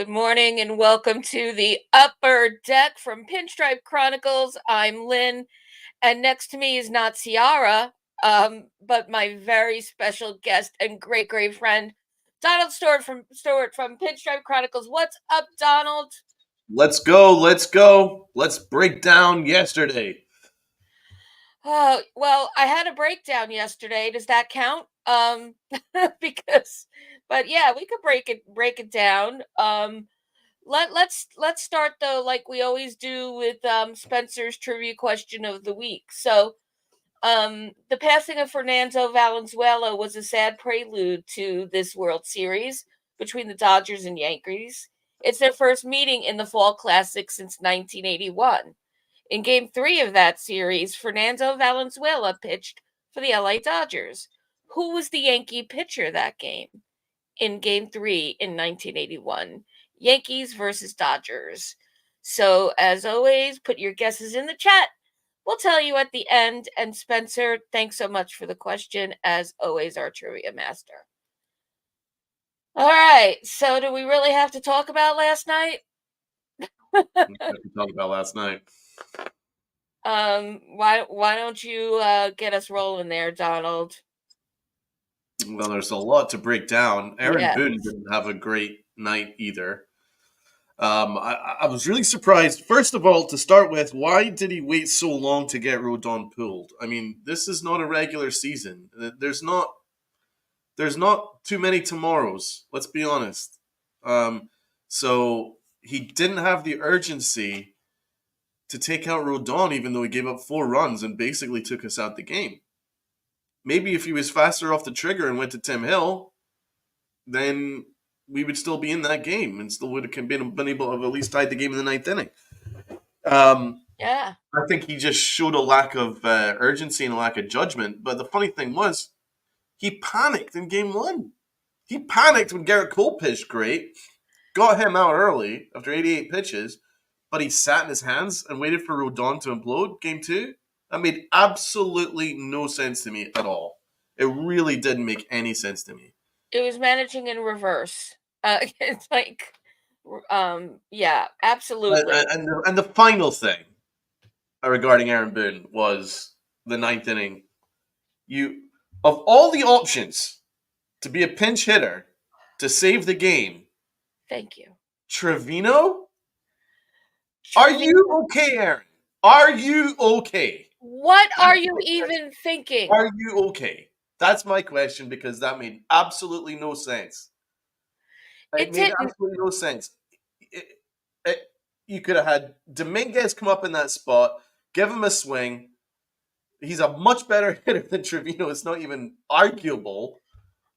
Good morning and welcome to the upper deck from Pinstripe Chronicles. I'm Lynn, and next to me is not Ciara, but my very special guest and great friend, Donald Stewart from Pinstripe Chronicles. What's up, Donald? Let's go. Let's go. Let's break down yesterday. Oh, well, I had a breakdown yesterday. Does that count? Because, but yeah, we could break it down. Let's start though, like we always do with Spencer's trivia question of the week. So, the passing of Fernando Valenzuela was a sad prelude to this World Series between the Dodgers and Yankees. It's their first meeting in the Fall Classic since 1981. In Game 3 of that series, Fernando Valenzuela pitched for the LA Dodgers. Who was the Yankee pitcher that game? In Game 3 in 1981. Yankees versus Dodgers. So, as always, put your guesses in the chat. We'll tell you at the end. And Spencer, thanks so much for the question. As always, our trivia master. All right. So, do we really have to talk about last night? We talked about last night. Why don't you get us rolling there, Donald? Well, there's a lot to break down. Aaron Yes. Boone didn't have a great night either. I was really surprised. First of all, to start with, why did he wait so long to get Rodon pulled? I mean, this is not a regular season. There's not too many tomorrows. Let's be honest. So he didn't have the urgency to take out Rodon, even though he gave up 4 runs and basically took us out the game. Maybe if he was faster off the trigger and went to Tim Hill, then we would still be in that game and still would have been able to have at least tied the game in the ninth inning. Yeah. I think he just showed a lack of urgency and a lack of judgment. But the funny thing was, he panicked in game 1. He panicked when Garrett Cole pitched great, got him out early after 88 pitches, but he sat in his hands and waited for Rodon to implode game 2. That made absolutely no sense to me at all. It really didn't make any sense to me. It was managing in reverse. It's like, yeah, absolutely. And the final thing regarding Aaron Boone was the ninth inning. You, of all the options to be a pinch hitter to save the game, Thank you. Trevino? Are you okay, Aaron? Are you okay? What That's are you my question. even thinking? Are you okay? That's my question because that made absolutely no sense. It It made didn't. absolutely no sense. It- it- you could have had Dominguez come up in that spot, give him a swing. He's a much better hitter than Trevino. It's not even arguable,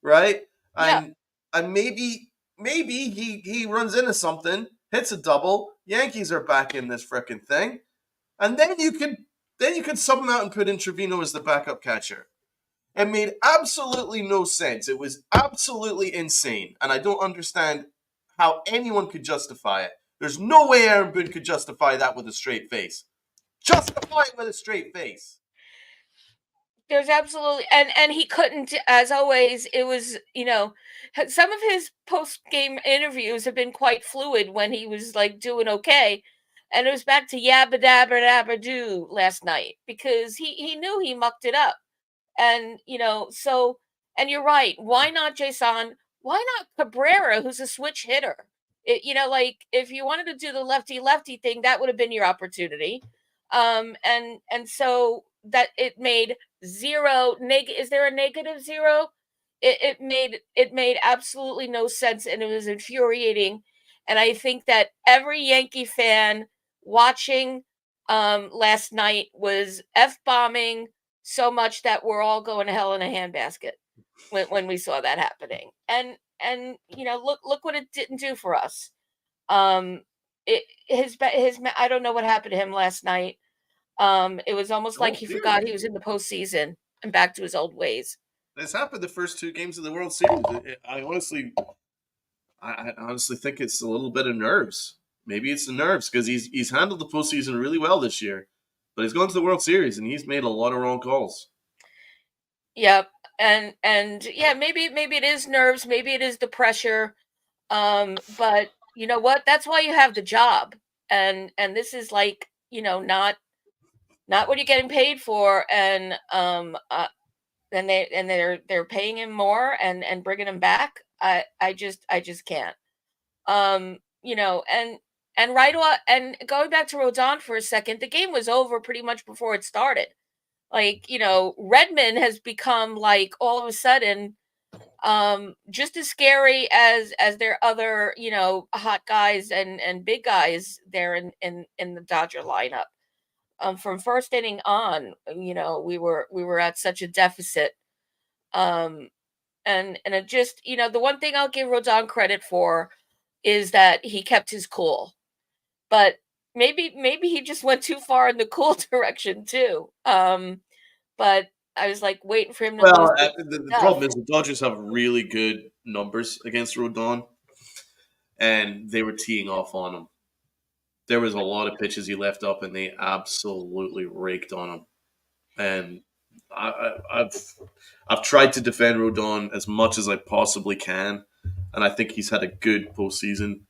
right? Yeah. And maybe he runs into something, hits a double. Yankees are back in this freaking thing, and then you could sub him out and put in Trevino as the backup catcher. It made absolutely no sense. It was absolutely insane, and I don't understand how anyone could justify it. There's no way Aaron Boone could justify that with a straight face. Justify it with a straight face. There's absolutely, and he couldn't, as always. It was, some of his post game interviews have been quite fluid when he was like doing okay, and it was back to yabba dabba dabba do last night because he knew he mucked it up, and so, and you're right. Why not Jason? Why not Cabrera, who's a switch hitter? Like if you wanted to do the lefty lefty thing, that would have been your opportunity. And so that it made zero is there a negative zero? It made absolutely no sense, and it was infuriating. And I think that every Yankee fan watching last night was f-bombing so much that we're all going to hell in a handbasket when we saw that happening. And look what it didn't do for us. His I don't know what happened to him last night. It was almost like Oh, he forgot he seriously. was in the postseason and back to his old ways. This happened the first 2 games of the World Series. I honestly think it's a little bit of nerves. Maybe it's the nerves because he's handled the postseason really well this year, but he's gone to the World Series and he's made a lot of wrong calls. Yep. And yeah, maybe it is nerves, maybe it is the pressure. But you know what? That's why you have the job. And this is like, not what you're getting paid for. And they're paying him more and bringing him back. I just can't. And right off, and going back to Rodon for a second, the game was over pretty much before it started. Like, Redmond has become like all of a sudden just as scary as their other, hot guys and big guys there in the Dodger lineup. From first inning on, we were at such a deficit. Um and it just, the one thing I'll give Rodon credit for is that he kept his cool. But maybe he just went too far in the cool direction too. But I was like waiting for him to lose Well, his the stuff. problem is the Dodgers have really good numbers against Rodon, and they were teeing off on him. There was a lot of pitches he left up, and they absolutely raked on him. And I've tried to defend Rodon as much as I possibly can, and I think he's had a good postseason.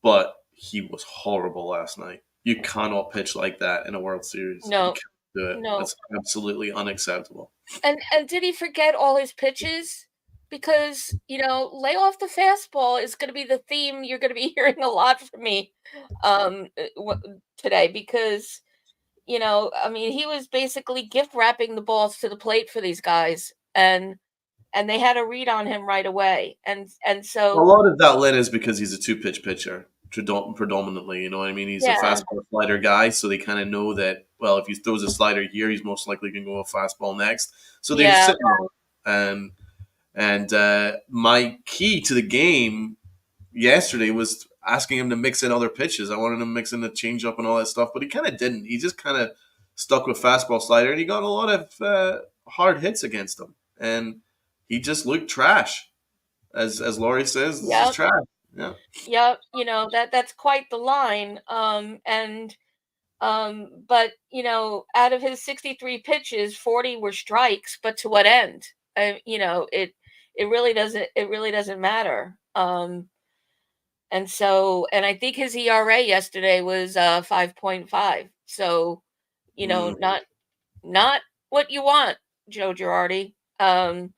But he was horrible last night. You cannot pitch like that in a World Series. You No, can't do it. no. That's absolutely unacceptable. And did he forget all his pitches? Because, lay off the fastball is going to be the theme you're going to be hearing a lot from me today. Because, I mean, he was basically gift wrapping the balls to the plate for these guys, and they had a read on him right away. And A so, lot of that lit is because he's a two pitch pitcher predominantly. You know what I mean? He's a yeah, fastball slider guy, so they kind of know that. Well, if he throws a slider here, he's most likely going to go a fastball next. So they just yeah, sit there. And my key to the game yesterday was asking him to mix in other pitches. I wanted him to mix in the changeup and all that stuff, but he kind of didn't. He just kind of stuck with fastball slider, and he got a lot of hard hits against him, and he just looked trash. As Laurie says, this is yeah, trash. Yeah. yeah. That's quite the line. But out of his 63 pitches, 40 were strikes. But to what end? It really doesn't matter. And I think his ERA yesterday was 5.5. So, Mm. not what you want, Joe Girardi. And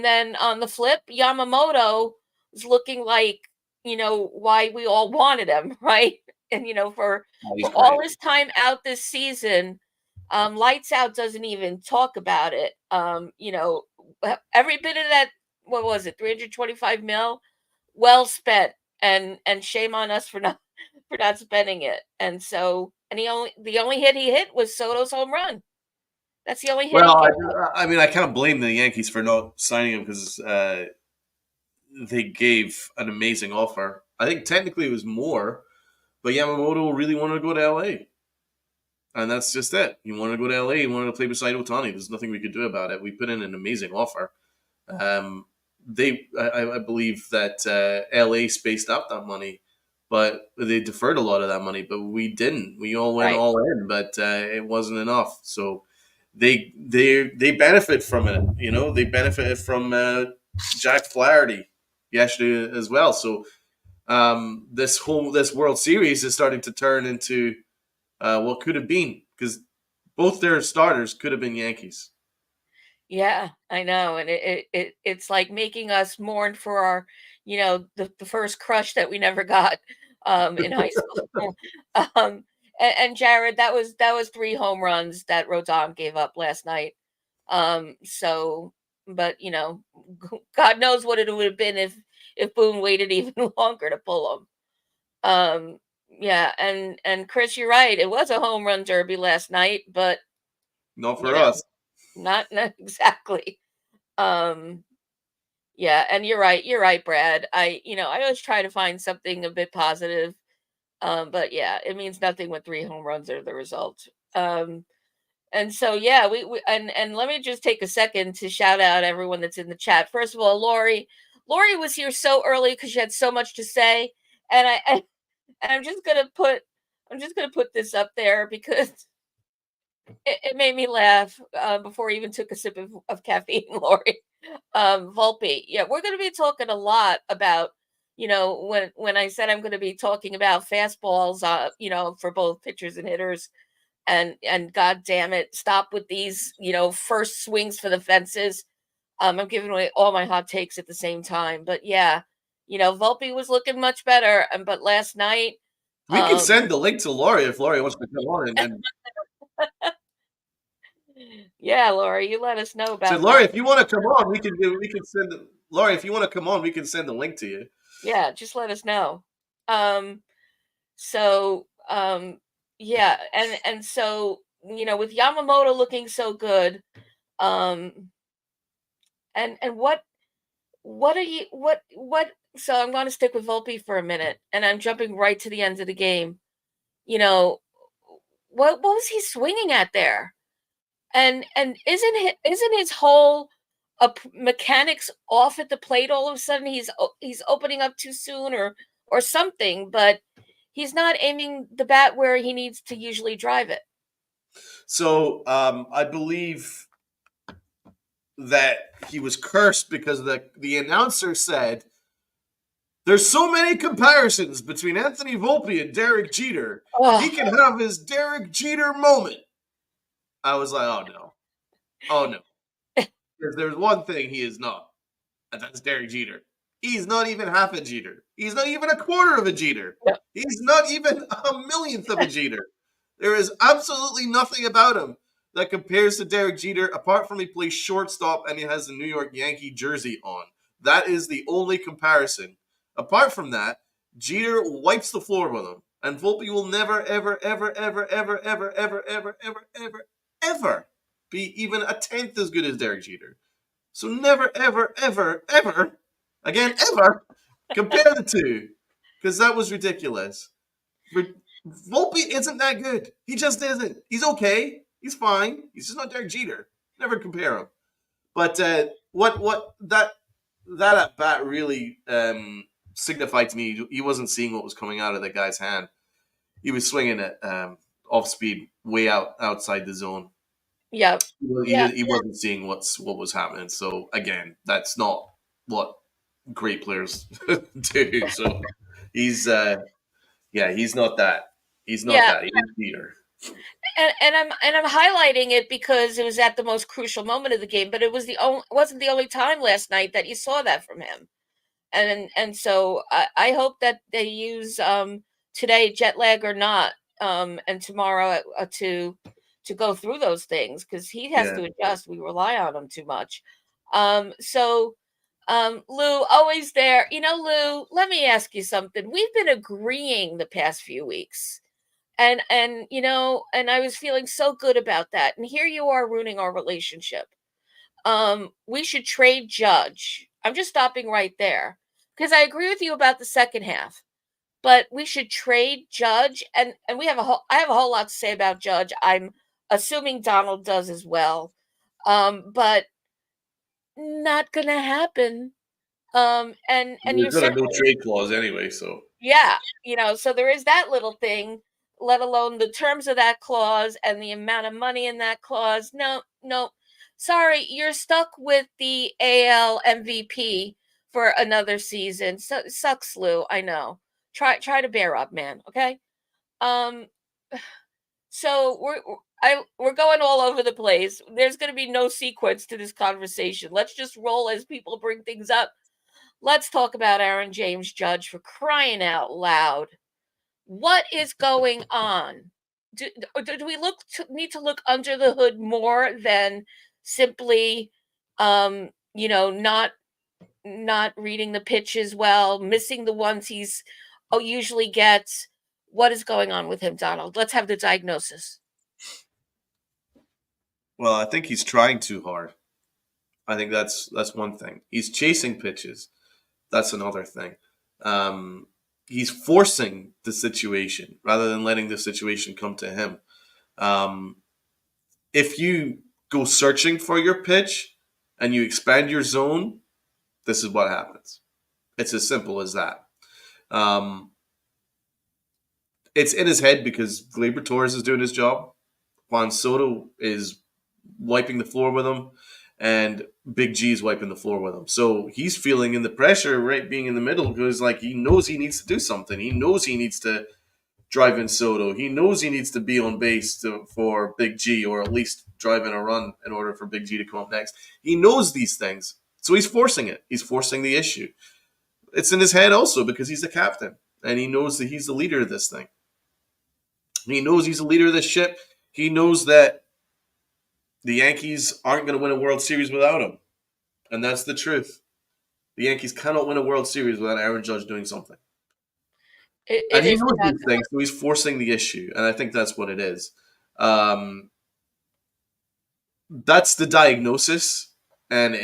then on the flip, Yamamoto was looking like, why we all wanted him, right? And for Oh, he's for all great. his time out this season, Lights Out doesn't even talk about it. Every bit of that, what was it, 325 mil, well spent, and shame on us for not spending it. And the only hit he hit was Soto's home run. That's the only hit he Well, gave. I mean, I can't blame the Yankees for not signing him because they gave an amazing offer. I think technically it was more, but Yamamoto really wanted to go to LA. And that's just it. He wanted to go to LA. He wanted to play beside Otani. There's nothing we could do about it. We put in an amazing offer. Um, I believe that LA spaced out that money, but they deferred a lot of that money. But we didn't. We all went Right. all in, but it wasn't enough. So they benefit from it. You know, they benefited from Jack Flaherty yesterday as well. So this World Series is starting to turn into what could have been because both their starters could have been Yankees. Yeah, I know. And it's like making us mourn for our, the first crush that we never got in high school. um and Jared, that was three home runs that Rodon gave up last night. So, but God knows what it would have been if Boone waited even longer to pull him. Yeah, and Chris, you're right. It was a home run derby last night, but Not you for know, us. not exactly. Um, yeah, and you're right, Brad. I always try to find something a bit positive. But yeah, it means nothing when three home runs are the result. And so yeah, and let me just take a second to shout out everyone that's in the chat. First of all, Lori was here so early because she had so much to say, and I'm just gonna put this up there because it made me laugh before I even took a sip of caffeine, Lori. Volpe, yeah, we're gonna be talking a lot about when I said I'm going to be talking about fastballs, for both pitchers and hitters, and God damn it, stop with these, first swings for the fences. I'm giving away all my hot takes at the same time, but yeah, Volpe was looking much better, but last night, We can um, send the link to Laurie if Laurie wants to come on and yeah, Laura, you let us know so about Laurie, that. if you want to come on, we can send Laurie, if you want to come on, we can send the link to you. Yeah, just let us know. Um, so yeah, and so with Yamamoto looking so good, um, and what are you what so I'm going to stick with Volpe for a minute, and I'm jumping right to the end of the game. You know, what was he swinging at there? And isn't his whole mechanics off at the plate all of a sudden? He's opening up too soon or something, but he's not aiming the bat where he needs to usually drive it. So I believe that he was cursed because the announcer said there's so many comparisons between Anthony Volpe and Derek Jeter. He Oh, can have his Derek Jeter moment. I was like, oh no, oh no. If there's one thing he is not, and that's Derek Jeter. He's not even half a Jeter. He's not even a quarter of a Jeter. no. He's not even a millionth of a Jeter. There is absolutely nothing about him that compares to Derek Jeter, apart from he plays shortstop and he has the New York Yankee jersey on. That is the only comparison. Apart from that, Jeter wipes the floor with him. And Volpe will never, ever, ever, ever, ever, ever, ever, ever, ever, ever, ever be even a tenth as good as Derek Jeter. So never, ever, ever, ever, again, ever, compare the two. Because that was ridiculous. Volpe isn't that good. He just isn't. He's okay. He's fine. He's just not Derek Jeter. Never compare him. But what that at bat really signified to me, he wasn't seeing what was coming out of the guy's hand. He was swinging it off speed, way outside the zone. Yeah, yeah, He wasn't seeing what was happening. So again, that's not what great players do. So he's yeah, he's not that. He's not yeah. that. He's Peter. And I'm highlighting it because it was at the most crucial moment of the game, but wasn't the only time last night that you saw that from him. And so I hope that they use today, jet lag or not, and tomorrow to go through those things, because he has Yeah. to adjust. We rely on him too much. So Lou, always there. Lou, let me ask you something. We've been agreeing the past few weeks. And I was feeling so good about that. And here you are ruining our relationship. We should trade Judge. I'm just stopping right there because I agree with you about the second half, but we should trade Judge, and I have a whole lot to say about Judge. I'm assuming Donald does as well. But not gonna happen. And you're There's not a no certainly, trade clause anyway, so yeah, so there is that little thing, let alone the terms of that clause and the amount of money in that clause. No, no. Sorry, you're stuck with the AL MVP for another season. So sucks, Lou. I know. Try to bear up, man. Okay. Um. So we're going all over the place. There's going to be no sequence to this conversation. Let's just roll as people bring things up. Let's talk about Aaron James Judge, for crying out loud. What is going on? Do we need to look under the hood more than simply, not reading the pitches well, missing the ones he's usually gets? What is going on with him, Donald? Let's have the diagnosis. well, I think he's trying too hard. I think that's one thing. He's chasing pitches. That's another thing. Um, he's forcing the situation rather than letting the situation come to him. Um, if you go searching for your pitch and you expand your zone, this is what happens. It's as simple as that. Um, it's in his head because Gleyber Torres is doing his job. Juan Soto is wiping the floor with him, and Big G's wiping the floor with him. So he's feeling in the pressure, right, being in the middle, because like he knows he needs to do something. He knows he needs to drive in Soto. He knows he needs to be on base for Big G, or at least drive in a run in order for Big G to come up next. He knows these things, so he's forcing it. He's forcing the issue. It's in his head also because he's the captain, and he knows that he's the leader of this thing. He knows he's the leader of this ship. He knows that the Yankees aren't going to win a World Series without him, and that's the truth. The Yankees cannot win a World Series without Aaron Judge doing something. It And he is knows not these things, so he's forcing the issue, and I think that's what it is. Um, that's the diagnosis, and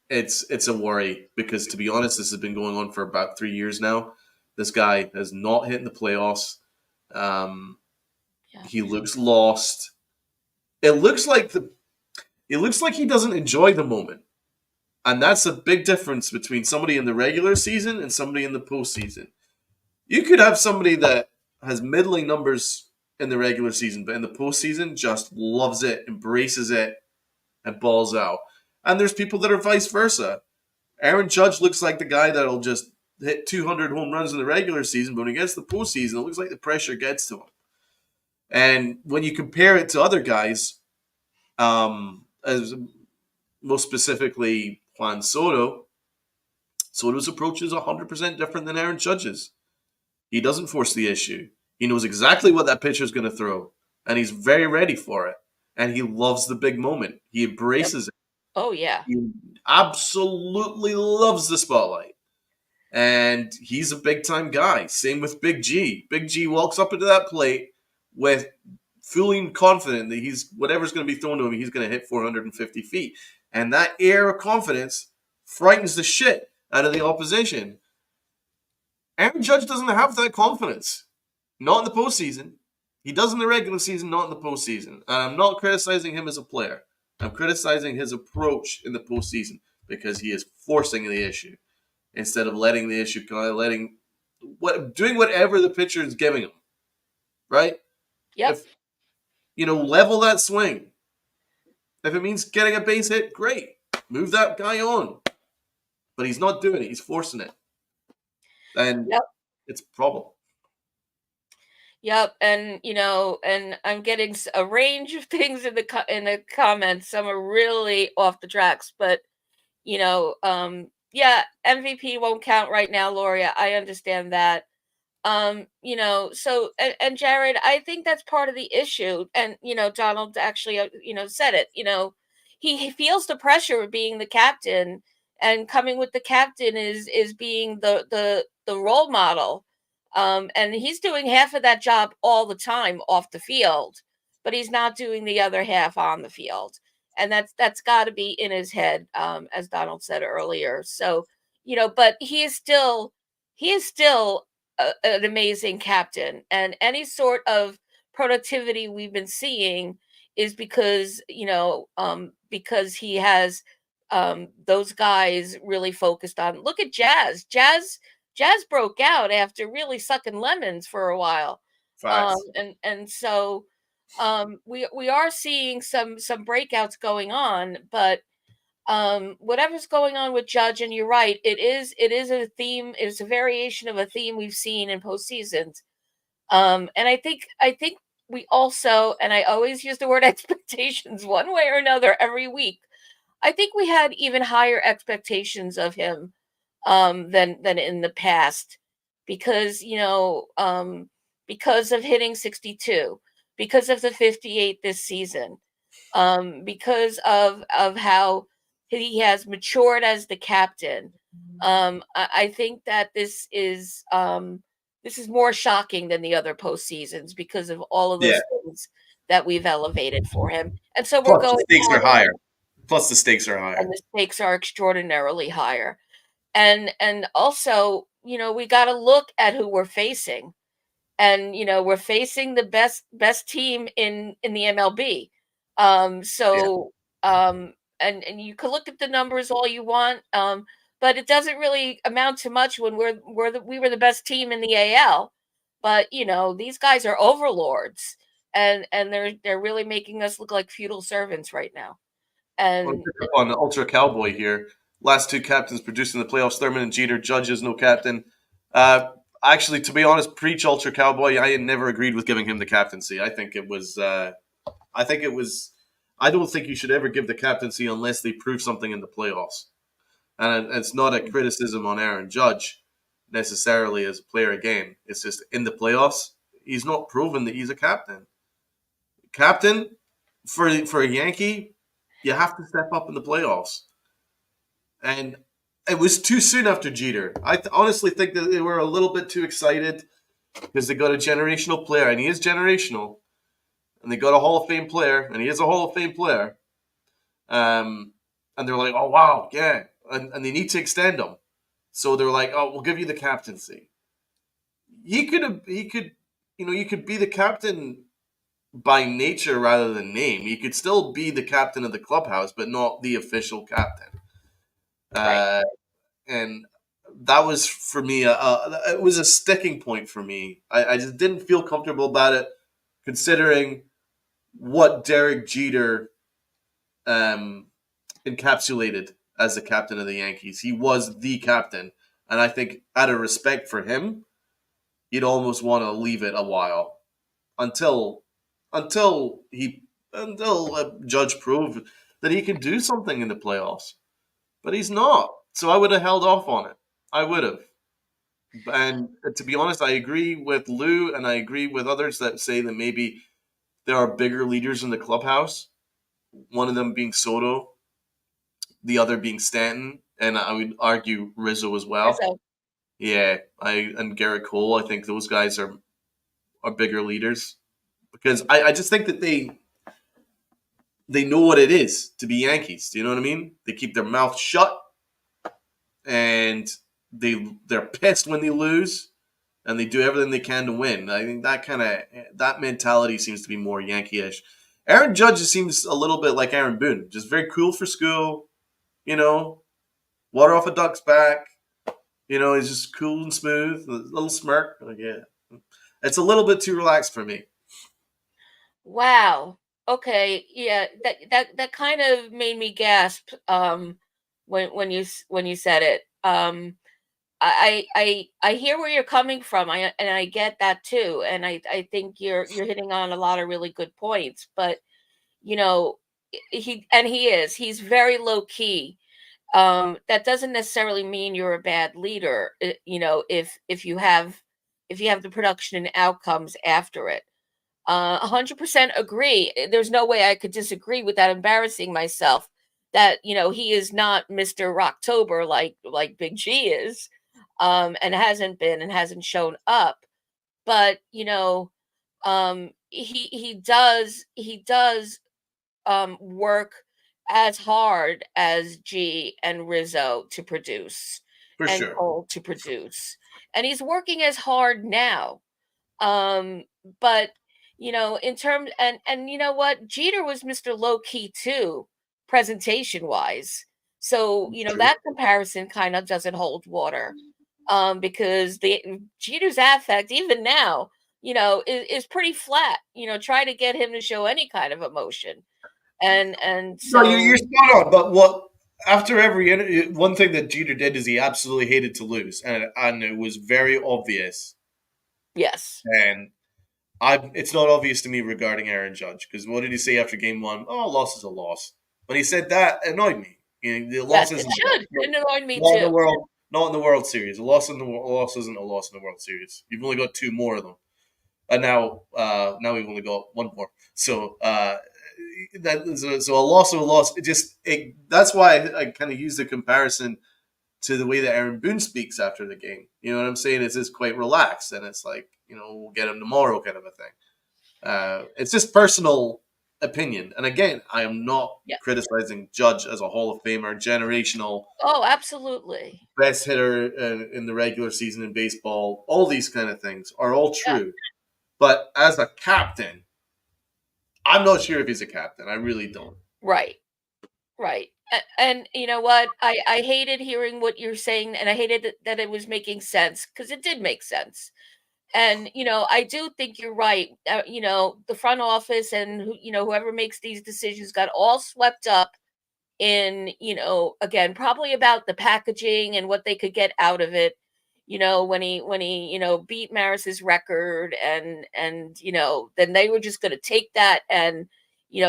it's a worry because, to be honest, this has been going on for about 3 years now. This guy has not hit in the playoffs. Um, yeah. he looks lost. It looks like he doesn't enjoy the moment, and that's a big difference between somebody in the regular season and somebody in the postseason. You could have somebody that has middling numbers in the regular season, but in the postseason just loves it, embraces it, and balls out. And there's people that are vice versa. Aaron Judge looks like the guy that'll just hit 200 home runs in the regular season, but when he gets to the postseason, it looks like the pressure gets to him. And when you compare it to other guys, as most specifically Juan Soto, Soto's approach is 100% different than Aaron Judge's. He doesn't force the issue. He knows exactly what that pitcher is going to throw, and he's very ready for it. And he loves the big moment. He Yep. embraces it. Oh yeah. He absolutely loves the spotlight. And he's a big time guy. Same with Big G. Big G walks up into that plate with feeling confident that he's whatever's going to be thrown to him, he's going to hit 450 feet. And that air of confidence frightens the shit out of the opposition. Aaron Judge doesn't have that confidence. Not in the postseason. He does in the regular season, not in the postseason. And I'm not criticizing him as a player. I'm criticizing his approach in the postseason because he is forcing the issue instead of letting the issue doing whatever the pitcher is giving him. Right? Yep. If level that swing. If it means getting a base hit, great. Move that guy on. But he's not doing it. He's forcing it. And Yep. it's a problem. Yep, and and I'm getting a range of things in in the comments. Some are really off the tracks, but yeah, MVP won't count right now, Loria. I understand that. So and Jared, I think that's part of the issue. And Donald actually said it. He feels the pressure of being the captain, and coming with the captain is being the role model. And he's doing half of that job all the time off the field, but he's not doing the other half on the field. And that's got to be in his head, as Donald said earlier. So, but he is still an amazing captain, and any sort of productivity we've been seeing is because he has those guys really focused on. Look at Jazz broke out after really sucking lemons for a while. Facts. And so we are seeing some breakouts going on, but whatever's going on with Judge, and you're right, it is a theme, it's a variation of a theme we've seen in postseasons. And I think we also, and I always use the word expectations one way or another every week. I think we had even higher expectations of him than in the past, because because of hitting 62, because of the 58 this season, because of how he has matured as the captain. I think that this is more shocking than the other postseasons because of all of Yeah. those things that we've elevated for him. And so we're Plus, the going stakes are forward, higher. Plus, the stakes are and higher. the stakes are extraordinarily higher. And also, we got to look at who we're facing. And we're facing the best team in the MLB. Yeah. So and you can look at the numbers all you want, but it doesn't really amount to much when we were the best team in the AL. But these guys are overlords, and they're really making us look like feudal servants right now. I want And to pick up on Ultra Cowboy here. Last two captains produced in the playoffs: Thurman and Jeter. Judges, no captain. Uh, Actually, to be honest, preach Ultra Cowboy. I had never agreed with giving him the captaincy. I think it was. I think it was. I don't think you should ever give the captaincy unless they prove something in the playoffs. And it's not a criticism on Aaron Judge necessarily as a player again. It's just in the playoffs, he's not proven that he's a captain. Captain for a Yankee, you have to step up in the playoffs. And it was too soon after Jeter. Honestly think that they were a little bit too excited because they got a generational player, and he is generational. And they got a Hall of Fame player, and he is a Hall of Fame player. And they're like, oh wow, yeah, and they need to extend him. So they're like, oh, we'll give you the captaincy. You could be the captain by nature rather than name. You could still be the captain of the clubhouse, but not the official captain. right. Uh, and that was for me. It was a sticking point for me. I just didn't feel comfortable about it, considering what Derek Jeter um, encapsulated as the captain of the Yankees. He was the captain, and I think out of respect for him, you'd almost want to leave it a while until until he until a judge proved that he can do something in the playoffs. But he's not. So I would have held off on it. I would have. And to be honest, I agree with Lou, and I agree with others that say that maybe there are bigger leaders in the clubhouse. One of them being Soto, the other being Stanton, and I would argue Rizzo as well. So Yeah, I and Garrett Cole. I think those guys are bigger leaders because I just think that they know what it is to be Yankees. Do you know what I mean? They keep their mouth shut and they're pissed when they lose and they do everything they can to win. I think that mentality seems to be more Yankee-ish. Aaron Judge just seems a little bit like Aaron Boone, just very cool for school, you know, water off a duck's back. He's just cool and smooth, a little smirk. Like, yeah, it's a little bit too relaxed for me. wow. Okay. Yeah. That kind of made me gasp. When you said it. I hear where you're coming from. I get that too. And I think you're hitting on a lot of really good points. But you know, he's very low key. That doesn't necessarily mean you're a bad leader. If you have the production and outcomes after it. 100% agree. There's no way I could disagree without embarrassing myself that, he is not Mr. Rocktober like Big G is, and hasn't been and hasn't shown up. But, he does work as hard as G and Rizzo to produce For and sure. Cole to produce. And he's working as hard now. Um, but in terms and you know what? Jeter was Mr. Low Key too, presentation wise. So, True. that comparison kind of doesn't hold water. Because the Jeter's affect, even now, is pretty flat. Try to get him to show any kind of emotion. And No, you're so spot on. But what after every one thing that Jeter did is he absolutely hated to lose, and it was very obvious. yes, And it's not obvious to me regarding Aaron Judge because what did he say after Game One? Oh, a loss is a loss. When he said that, it annoyed me. The loss yes, it isn't a should. loss. It annoyed me Not in the too. world. Not in the World Series. A loss isn't a loss in the World Series. You've only got two more of them, and now we've only got one more. So so a loss of a loss. That's why I kind of use the comparison to the way that Aaron Boone speaks after the game. You know what I'm saying? It's just quite relaxed, and it's like we'll get him tomorrow kind of a thing. It's just personal opinion, and again, I am not Yeah. criticizing Judge as a Hall of Famer, generational Oh, absolutely. best hitter in the regular season in baseball. All these kind of things are all Yeah. true, but as a captain, I'm not sure if he's a captain. I really don't. Right. Right. And you know what? I hated hearing what you're saying, and I hated that it was making sense because it did make sense. And I do think you're right. The front office and whoever makes these decisions got all swept up in, again, probably about the packaging and what they could get out of it. When he beat Maris's record, and then they were just going to take that, and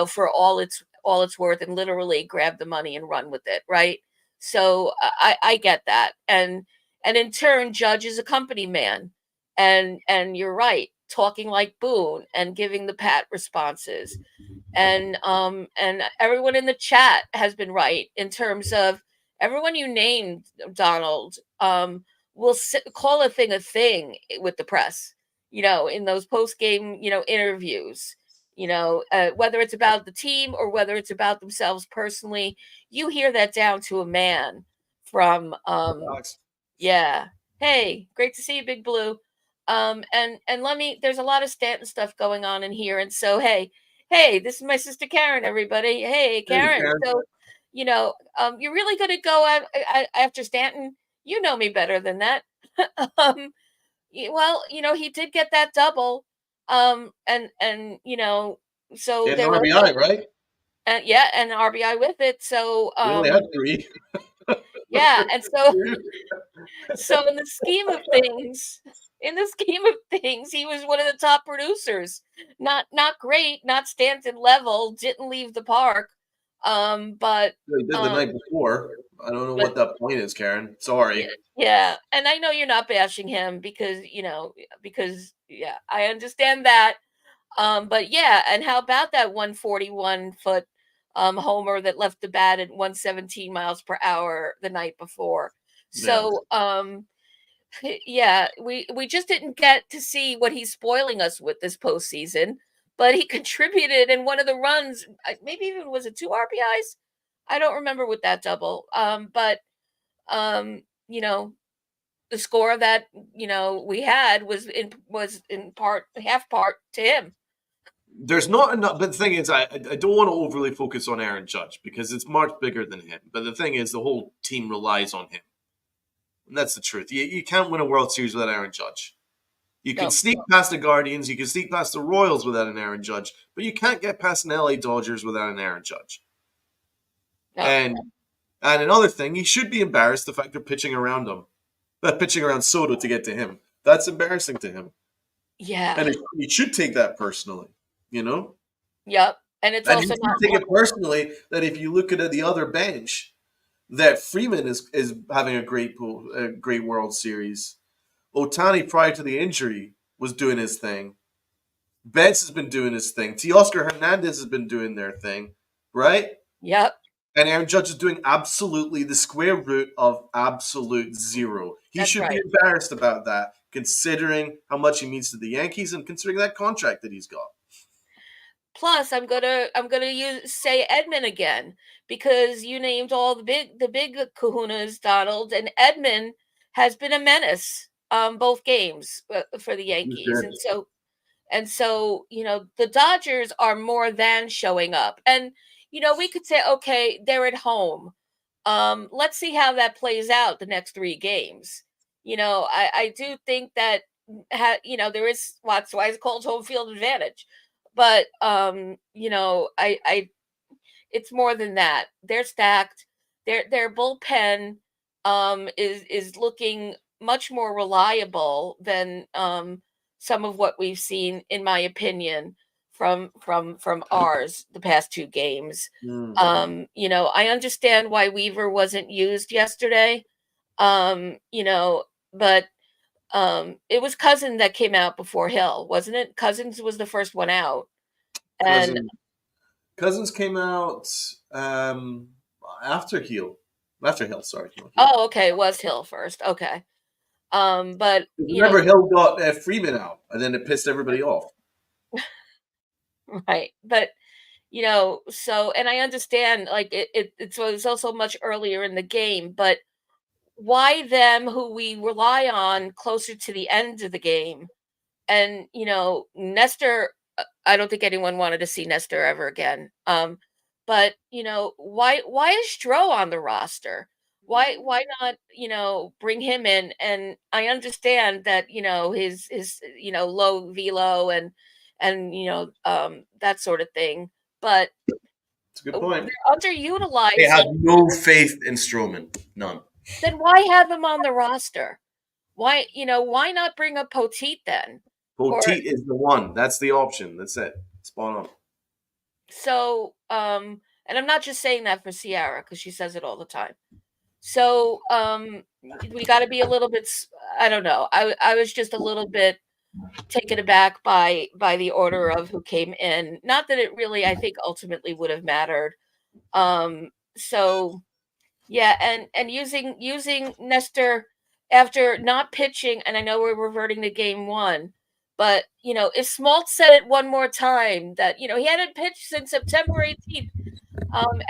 for all it's worth, and literally grab the money and run with it, right? So I get that. And in turn, Judge is a company man, and you're right, talking like Boone and giving the pat responses. And everyone in the chat has been right in terms of everyone you named, Donald, will call a thing with the press, in those post game, interviews, whether it's about the team or whether it's about themselves personally. You hear that down to a man from, Alex. yeah. Hey, great to see you, Big Blue. And let me, there's a lot of Stanton stuff going on in here. And so, hey, this is my sister Karen, everybody. Hey, Hey, Karen. Karen. So, you're really going to go after Stanton? You know me better than that. um, well, he did get that double. And so Getting there were, RBI, right? yeah, and RBI with it. So, He only had three. yeah. And so, so in the scheme of things, he was one of the top producers. Not great, not Stanton level, didn't leave the park. But He did the um night before. I don't know but what that point is, Karen. yeah, Sorry. yeah. And I know you're not bashing him because yeah, I understand that. But yeah, and how about that 141-foot homer that left the bat at 117 miles per hour the night before? Yeah. So yeah, we just didn't get to see what he's spoiling us with this postseason, but he contributed in one of the runs. Maybe even was it two RBIs? I don't remember with that double. But um, you know, the score that we had was in part, half part, to him. There's not enough, but the thing is, I don't want to overly focus on Aaron Judge because it's much bigger than him. But the thing is, the whole team relies on him. And that's the truth. You can't win a World Series without Aaron Judge. You can No, sneak past the Guardians, you can sneak past the Royals without an Aaron Judge, but you can't get past an LA Dodgers without an Aaron Judge. no, And another thing, he should be embarrassed the fact they're pitching around him. Pitching around Soto to get to him. That's embarrassing to him. yeah, And he should take that personally, you know? yep. And it's And he also should not take it personally that if you look at the other bench, that Freeman is having a great World Series. Otani prior to the injury was doing his thing. Betts has been doing his thing. Teoscar Hernandez has been doing their thing, right? yep, And Aaron Judge is doing absolutely the square root of absolute zero. He that's should be right. embarrassed about that, considering how much he means to the Yankees and considering that contract that he's got. Plus, I'm gonna say Edmund again, because you named all the big kahunas, Donald, and Edmund has been a menace both games for the Yankees. And so the Dodgers are more than showing up. And we could say, okay, they're at home. Let's see how that plays out the next three games. I do think that there is, what's why it's called home field advantage. But I it's more than that. They're stacked. Their bullpen is looking much more reliable than some of what we've seen, in my opinion, from ours the past two games. Mm. I understand why Weaver wasn't used yesterday. But it was Cousin that came out before Hill, wasn't it? Cousins was the first one out. And Cousin Cousins came out after Heel. After Hill, sorry, not Heel. oh, okay, it was Hill first. Okay. But Remember, Hill got Freeman out, and then it pissed everybody off. right. But so, and I understand, like, it's also much earlier in the game, but why them, who we rely on closer to the end of the game? And Nestor, I don't think anyone wanted to see Nestor ever again. But why is Stroh on the roster? Why not bring him in? And I understand that his low velo and that sort of thing, but It's a good point. They're They underutilized, had and no faith in Strowman. None. then why have him on the roster? Why not bring up Poteet then? Or Poteet is the one. That's the option. That's it. Spot on. so, and I'm not just saying that for Ciara because she says it all the time. So, we got to be a little bit. I don't know. I was just a little bit taken aback by the order of who came in. Not that it really, I think, ultimately would have mattered. So yeah, and using Nestor after not pitching, and I know we're reverting to game one, but if Smalt said it one more time that he hadn't pitched since September 18th,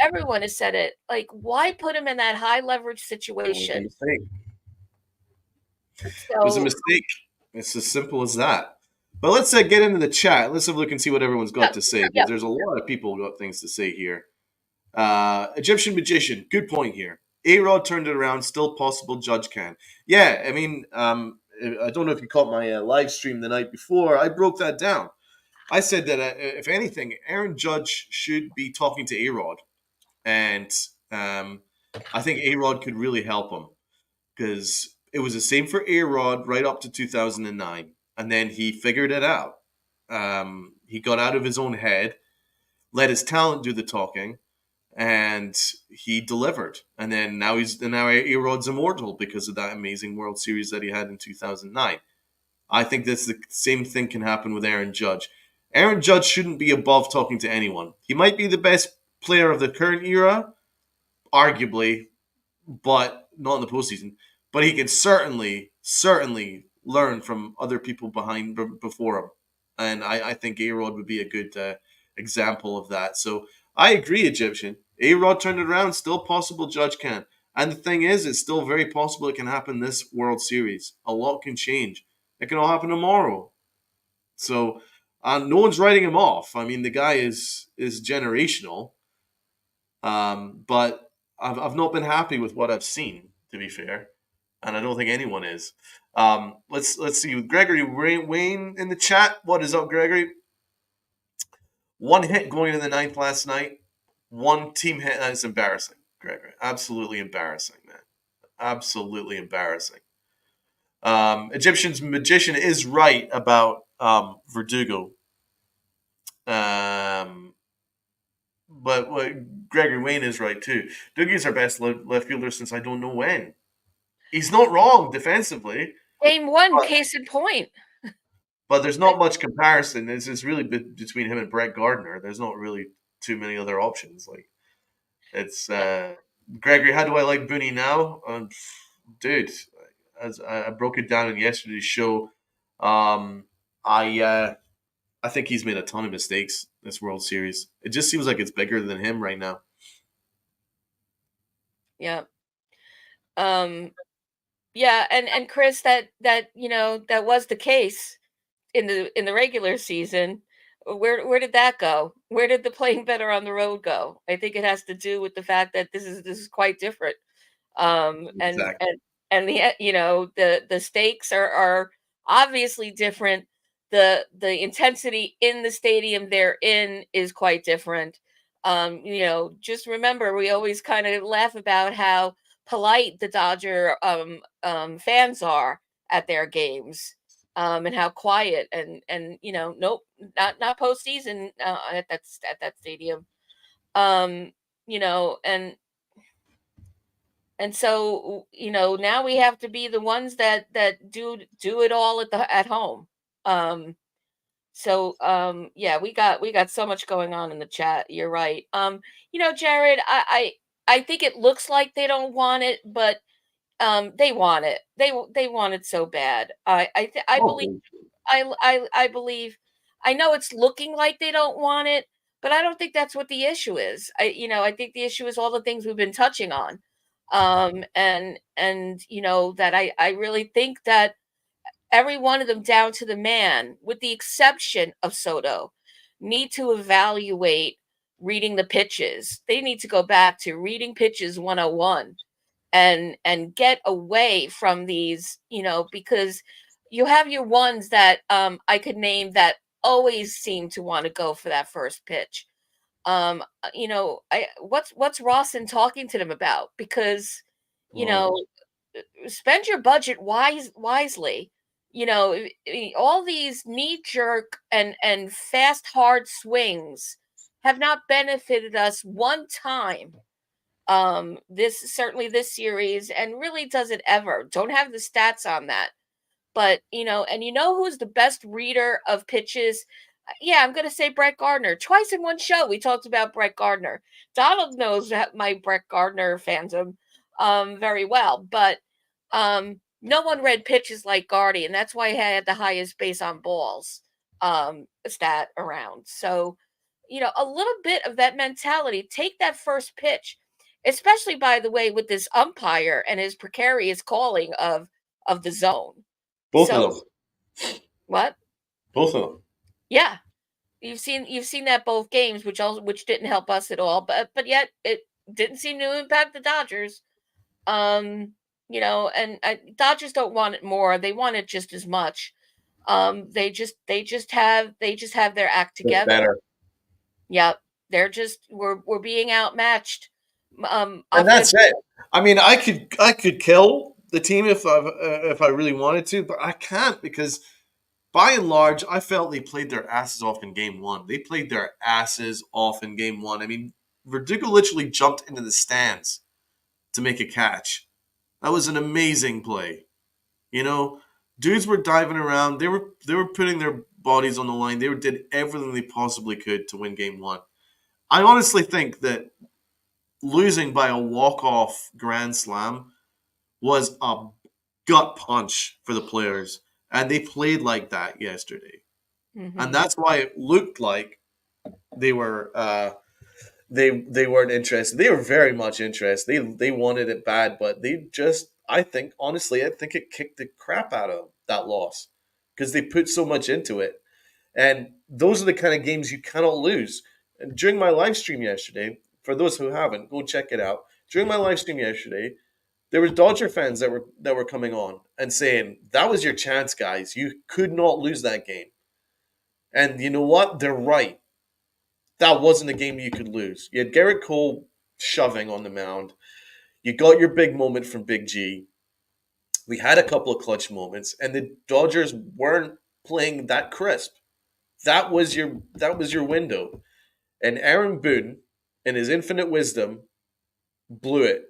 everyone has said it. Like, why put him in that high leverage It was a situation? mistake. It was a So mistake. It's as simple as that. But let's get into the chat. Let's have a look and see what everyone's yeah, got to say yeah. because there's a lot of people who got things to say here. Egyptian magician, good point here. A-Rod turned it around. Still possible. Judge can. Yeah, I mean, I don't know if you caught my live stream the night before. I broke that down. I said that if anything, Aaron Judge should be talking to A-Rod, and I think A-Rod could really help him because it was the same for A-Rod right up to 2009, and then he figured it out. He got out of his own head, let his talent do the talking, and he delivered. And then now A-Rod's immortal because of that amazing World Series that he had in 2009. I think that's the same thing can happen with Aaron Judge. Aaron Judge shouldn't be above talking to anyone. He might be the best player of the current era, arguably, but not in the postseason. But he can certainly learn from other people before him, and I think A-Rod would be a good example of that. So I agree, Egyptian. A-Rod turned it around. Still possible. Judge can. And the thing is, it's still very possible it can happen this World Series. A lot can change. It can all happen tomorrow. So no one's writing him off. I mean, the guy is generational. But I've not been happy with what I've seen, to be fair, and I don't think anyone is. Let's see. Gregory Wayne in the chat. What is up, Gregory? One hit going into the ninth last night. One team hit. That's embarrassing, Gregory. Absolutely embarrassing, man. Absolutely embarrassing. Egyptian's magician is right about Verdugo. But Gregory Wayne is right too. Doogie's our best left fielder since I don't know when. He's not wrong defensively, Game one, but, case in point. but there's not much comparison. It's really between him and Brett Gardner. There's not really too many other options. Like it's Gregory. How do I like Booney now, dude? As I broke it down in yesterday's show, I think he's made a ton of mistakes this World Series. It just seems like it's bigger than him right now. Yeah. Yeah, and Chris, that was the case in the regular season. Where did that go? Where did the playing better on the road go? I think it has to do with the fact that this is quite different. And Exactly. the stakes are obviously different. The intensity in the stadium they're in is quite different. Just remember, we always kind of laugh about how polite the Dodger fans are at their games, and how quiet and nope, not postseason at that stadium. Um, and so now we have to be the ones that do it all at home. Um, yeah, we got so much going on in the chat. You're right. Jared, I think it looks like they don't want it, but they want it. They want it so bad. I believe Oh, I believe. I know it's looking like they don't want it, but I don't think that's what the issue is. I think the issue is all the things we've been touching on. And that I really think that every one of them down to the man, with the exception of Soto, need to evaluate reading the pitches. They need to go back to reading pitches 101 and get away from these, because you have your ones that I could name that always seem to want to go for that first pitch. I what's Rawson talking to them about? Because, you Well, know, spend your budget wisely. All these knee jerk and fast hard swings have not benefited us one time. This certainly this series, and really doesn't ever. Don't have the stats on that. But, and who's the best reader of pitches? Yeah, I'm going to say Brett Gardner. Twice in one show, we talked about Brett Gardner. Donald knows that my Brett Gardner fandom very well, but no one read pitches like Gardy, and that's why I had the highest base on balls stat around. So, a little bit of that mentality. Take that first pitch, especially by the way, with this umpire and his precarious calling of the zone. both of So them. what? Both of them. Yeah, you've seen that both games, which didn't help us at all, but yet it didn't seem to impact the Dodgers. And Dodgers don't want it more; they want it just as much. They just have their act Just together. better. Yep, we're being outmatched. And that's Offense. it. I mean, I could kill the team if I really wanted to, but I can't because by and large, I felt they played their asses off in game one. They played their asses off in game one. I mean, Verdugo literally jumped into the stands to make a catch. That was an amazing play. You know, dudes were diving around. They were putting their bodies on the line. They did everything they possibly could to win game one. I honestly think that losing by a walk-off grand slam was a gut punch for the players, and they played like that yesterday. And Hmm. that's why it looked like they were they weren't interested. They were very much interested. They wanted it bad, but they just I think honestly I think it kicked the crap out of that loss because they put so much into it. And those are the kind of games you cannot lose. And during my live stream yesterday, for those who haven't, go check it out. During my live stream yesterday, there were Dodger fans that were coming on and saying, "That was your chance, guys. You could not lose that game." And you know what? They're right. That wasn't a game you could lose. You had Garrett Cole shoving on the mound. You got your big moment from Big G. We had a couple of clutch moments, and the Dodgers weren't playing that crisp. That was your window. And Aaron Boone, in his infinite wisdom, blew it.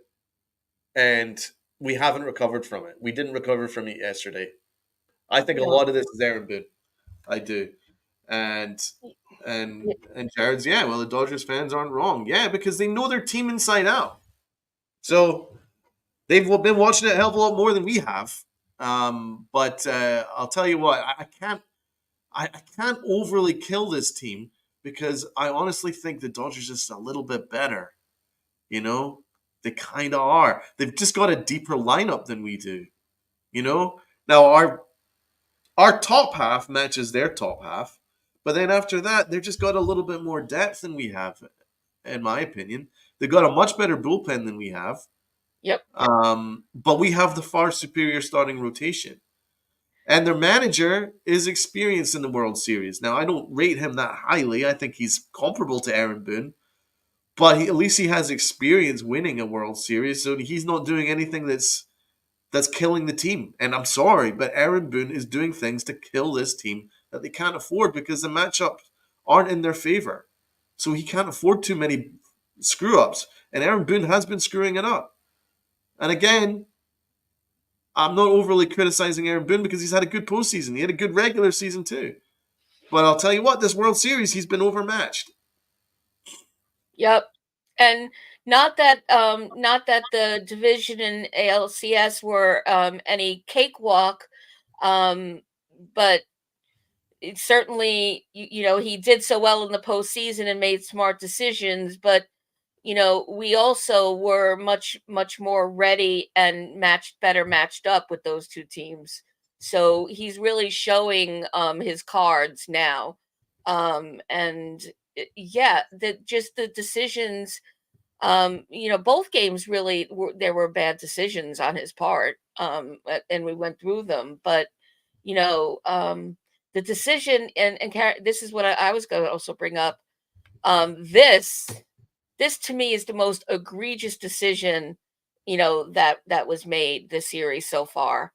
And we haven't recovered from it. We didn't recover from it yesterday. I think a No. lot of this is Aaron Boone. I do. And and Jared's well, the Dodgers fans aren't wrong. Yeah, because they know their team inside out. So they've been watching it a hell of a lot more than we have. But I'll tell you what, I can't overly kill this team because I honestly think the Dodgers are just a little bit better. You know, they kind of are. They've just got a deeper lineup than we do. You know, now our top half matches their top half, but then after that, they've just got a little bit more depth than we have, in my opinion. They've got a much better bullpen than we have, Yep. but we have the far superior starting rotation. And their manager is experienced in the World Series. Now, I don't rate him that highly. I think he's comparable to Aaron Boone, but at least he has experience winning a World Series, so he's not doing anything that's killing the team. And I'm sorry, but Aaron Boone is doing things to kill this team that they can't afford because the matchups aren't in their favor. So he can't afford too many screw ups. And Aaron Boone has been screwing it up. And again, I'm not overly criticizing Aaron Boone because he's had a good postseason. He had a good regular season too. But I'll tell you what, this World Series, he's been overmatched. Yep. And not that the division in ALCS were any cakewalk, um, but it certainly he did so well in the postseason and made smart decisions, but we also were much more ready and better matched up with those two teams. So he's really showing his cards now. And yeah, just the decisions, both games really there were bad decisions on his part. And we went through them, but you know, um the decision, and this is what I was going to also bring up. This to me is the most egregious decision, that was made this series so far.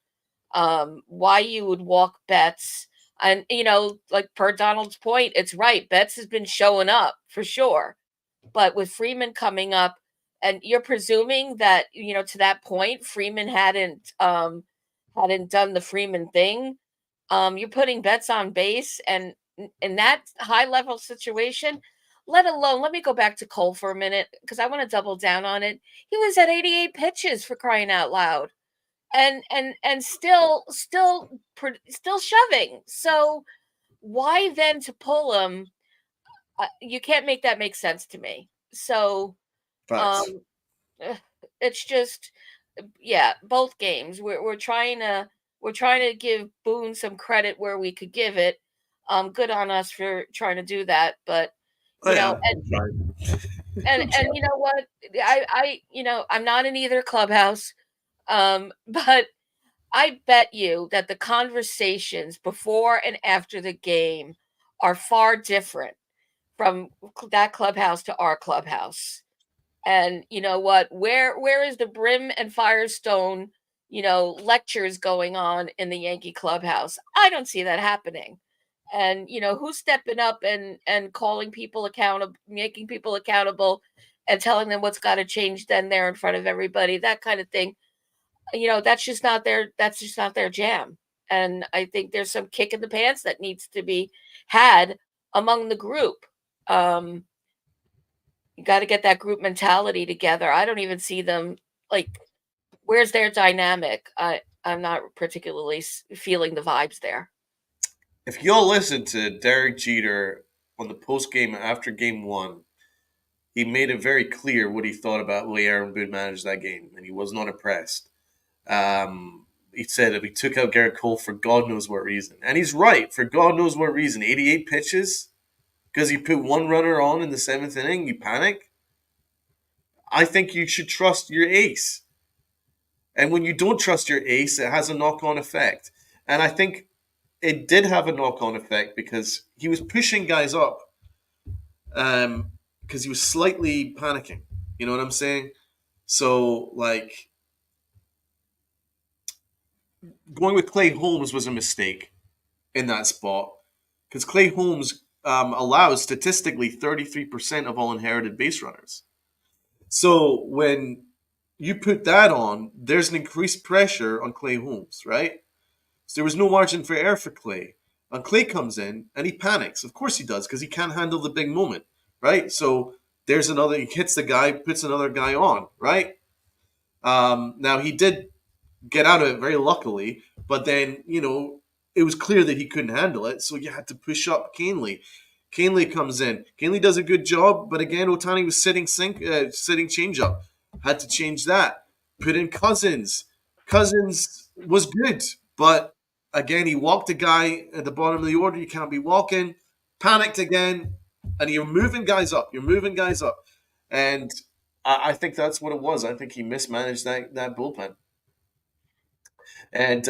Why you would walk Betts, and like per Donald's point, it's right. Betts has been showing up for sure, but with Freeman coming up, and you're presuming that to that point Freeman hadn't done the Freeman thing. You're putting Betts on base, and in that high level situation, let alone, let me go back to Cole for a minute because I want to double down on it. He was at 88 pitches, for crying out loud, and still shoving. So why then to pull him? You can't make that make sense to me. So Facts. um, it's just, yeah, both games. We're trying to give Boone some credit where we could give it. Good on us for trying to do that, but Oh you know, yeah, I'm fine. I'm and sorry. you know what? I'm not in either clubhouse, but I bet you that the conversations before and after the game are far different from that clubhouse to our clubhouse. And you know what? Where is the Brim and Firestone, lectures going on in the Yankee clubhouse? I don't see that happening. And who's stepping up and calling people accountable, making people accountable, and telling them what's got to change then there in front of everybody, that kind of thing. That's just not their jam. And I think there's some kick in the pants that needs to be had among the group. Um, you got to get that group mentality together. I don't even see them, like, where's their dynamic? I'm not particularly feeling the vibes there. If y'all listen to Derek Jeter on the post game after game one, he made it very clear what he thought about the way Aaron Boone managed that game, and he was not impressed. He said that he took out Garrett Cole for God knows what reason. And he's right, for God knows what reason. 88 pitches? Because you put one runner on in the seventh inning, you panic? I think you should trust your ace. And when you don't trust your ace, it has a knock on effect. And I think it did have a knock on effect because he was pushing guys up because he was slightly panicking. You know what I'm saying? So, like, going with Clay Holmes was a mistake in that spot because Clay Holmes allows statistically 33% of all inherited base runners. So when you put that on, there's an increased pressure on Clay Holmes, right? So there was no margin for error for Clay. And Clay comes in and he panics. Of course he does because he can't handle the big moment, right? So there's another, he hits the guy, puts another guy on, right? Now he did get out of it very luckily. But then, it was clear that he couldn't handle it, so you had to push up Canely. Canely comes in. Canely does a good job, but again, Otani was sitting changeup. Had to change that. Put in Cousins. Cousins was good, but again, he walked a guy at the bottom of the order. You can't be walking. Panicked again, and you're moving guys up. You're moving guys up, and I think that's what it was. I think he mismanaged that bullpen. And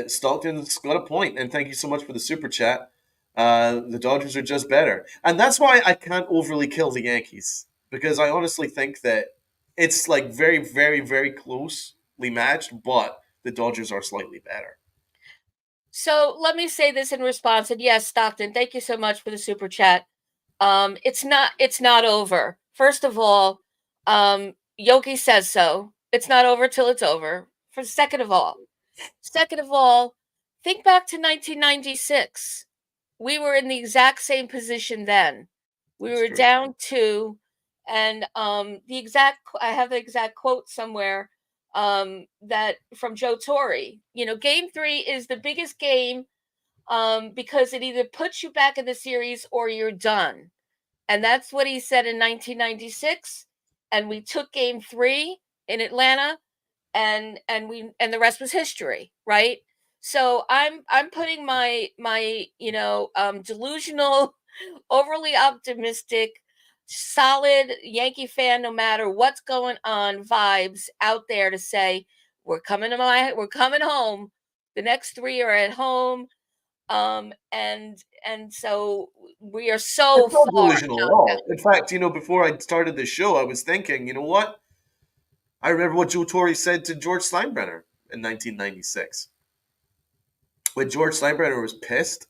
Stockton's got a point. And thank you so much for the super chat. The Dodgers are just better. And that's why I can't overly kill the Yankees. Because I honestly think that it's like very, very, very closely matched, but the Dodgers are slightly better. So let me say this in response. And yes, Stockton, thank you so much for the super chat. It's not over. First of all, Yogi says so. It's not over till it's over. For second of all, think back to 1996. We were in the exact same position then. We That's were true. down two, and I have the exact quote somewhere, that from Joe Torre. Game 3 is the biggest game, because it either puts you back in the series or you're done. And that's what he said in 1996. And we took game 3 in Atlanta, and the rest was history, right? So I'm putting my delusional, overly optimistic, solid Yankee fan, no matter what's going on, vibes out there to say we're coming home. The next 3 are at home. And so we are It's so not far delusional at knocked out. all. In fact, before I started this show, I was thinking, you know what? I remember what Joe Torre said to George Steinbrenner in 1996. When George Steinbrenner was pissed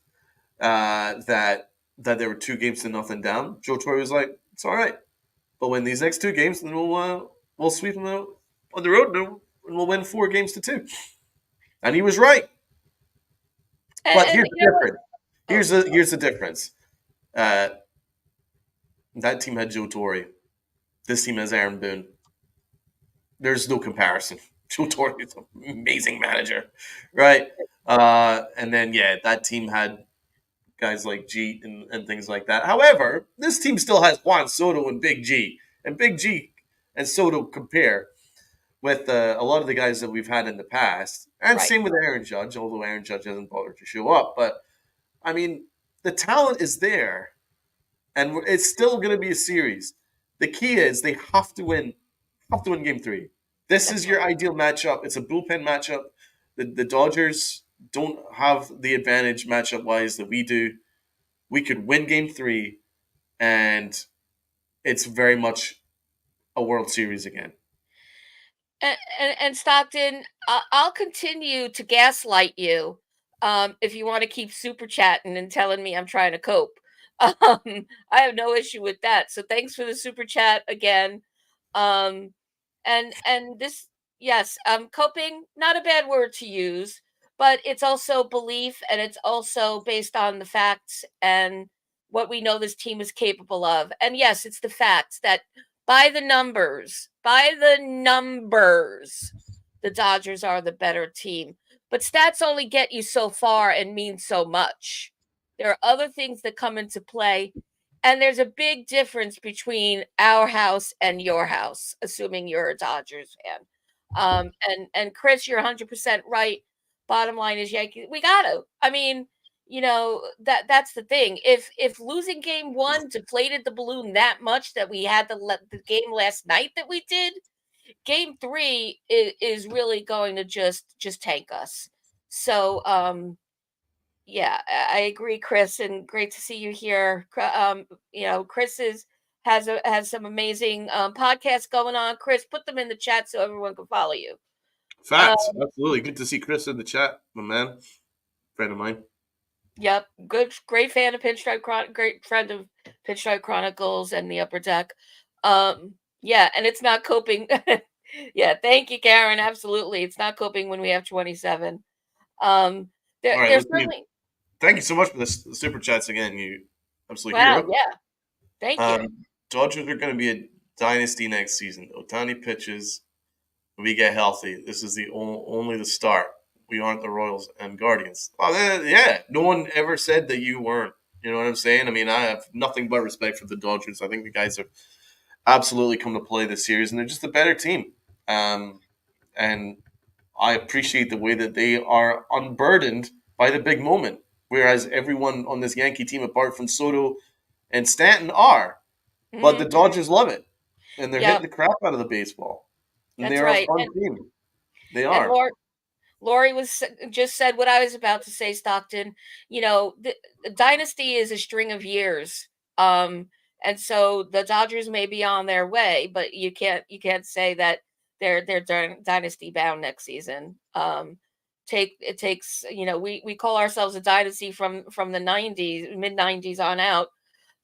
that there were 2 games to nothing down, Joe Torre was like, "It's all right, but win these next 2 games, and we'll sweep them out on the road, and we'll win 4 games to 2." And he was right. But And here's you the know what? difference. Here's the difference. Uh, that team had Joe Torre. This team has Aaron Boone. There's no comparison. Joe Torre is an amazing manager, right? And then that team had guys like G and things like that. However, this team still has Juan Soto and Big G, and Big G and Soto compare with a lot of the guys that we've had in the past, and Right. same with Aaron Judge, although Aaron Judge hasn't bothered to show up. But I mean, the talent is there, and it's still going to be a series. The key is they have to win Game 3. This That's is right. your ideal matchup. It's a bullpen matchup. The Dodgers don't have the advantage matchup wise that we do. We could win Game 3, and it's very much a World Series again. And Stockton, I'll continue to gaslight you, if you want to keep super chatting and telling me I'm trying to cope. I have no issue with that. So thanks for the super chat again. Um, and this, yes, coping, not a bad word to use, but it's also belief, and it's also based on the facts and what we know this team is capable of. And yes, it's the facts that by the numbers, the Dodgers are the better team. But stats only get you so far and mean so much. There are other things that come into play, and there's a big difference between our house and your house, assuming you're a Dodgers fan. And Chris, you're 100% right. Bottom line is Yankees. We got to. I mean, that's the thing. If losing game one deflated the balloon that much that we had the game last night that we did, game three is really going to just tank us. So yeah, I agree, Chris, and great to see you here. Chris has some amazing podcasts going on. Chris, put them in the chat so everyone can follow you. Um, Facts. Absolutely. Good to see Chris in the chat, my man. Friend of mine. yep, great fan of great friend of Pinstripe Chronicles and the Upper Deck. Yeah, and it's not coping. Yeah, thank you, Karen. Absolutely, it's not coping when we have 27. Um, All right, there's let's see. certainly Thank you so much for this super chats again. You absolute wow, hero. yeah, thank you. Dodgers are going to be a dynasty next season. Otani pitches. We get healthy. This is only the start. We aren't the Royals and Guardians. Well, yeah, no one ever said that you weren't. You know what I'm saying? I mean, I have nothing but respect for the Dodgers. I think the guys have absolutely come to play this series, and they're just a better team. And I appreciate the way that they are unburdened by the big moment, whereas everyone on this Yankee team, apart from Soto and Stanton, are. But the Hmm. Dodgers love it, and they're hitting Yep, the crap out of the baseball, and they that's are a right. fun And team. They and are. Lori just said what I was about to say, Stockton. The dynasty is a string of years. And so the Dodgers may be on their way, but you can't say that they're dynasty bound next season. It takes, we call ourselves a dynasty from the 90s, mid 90s on out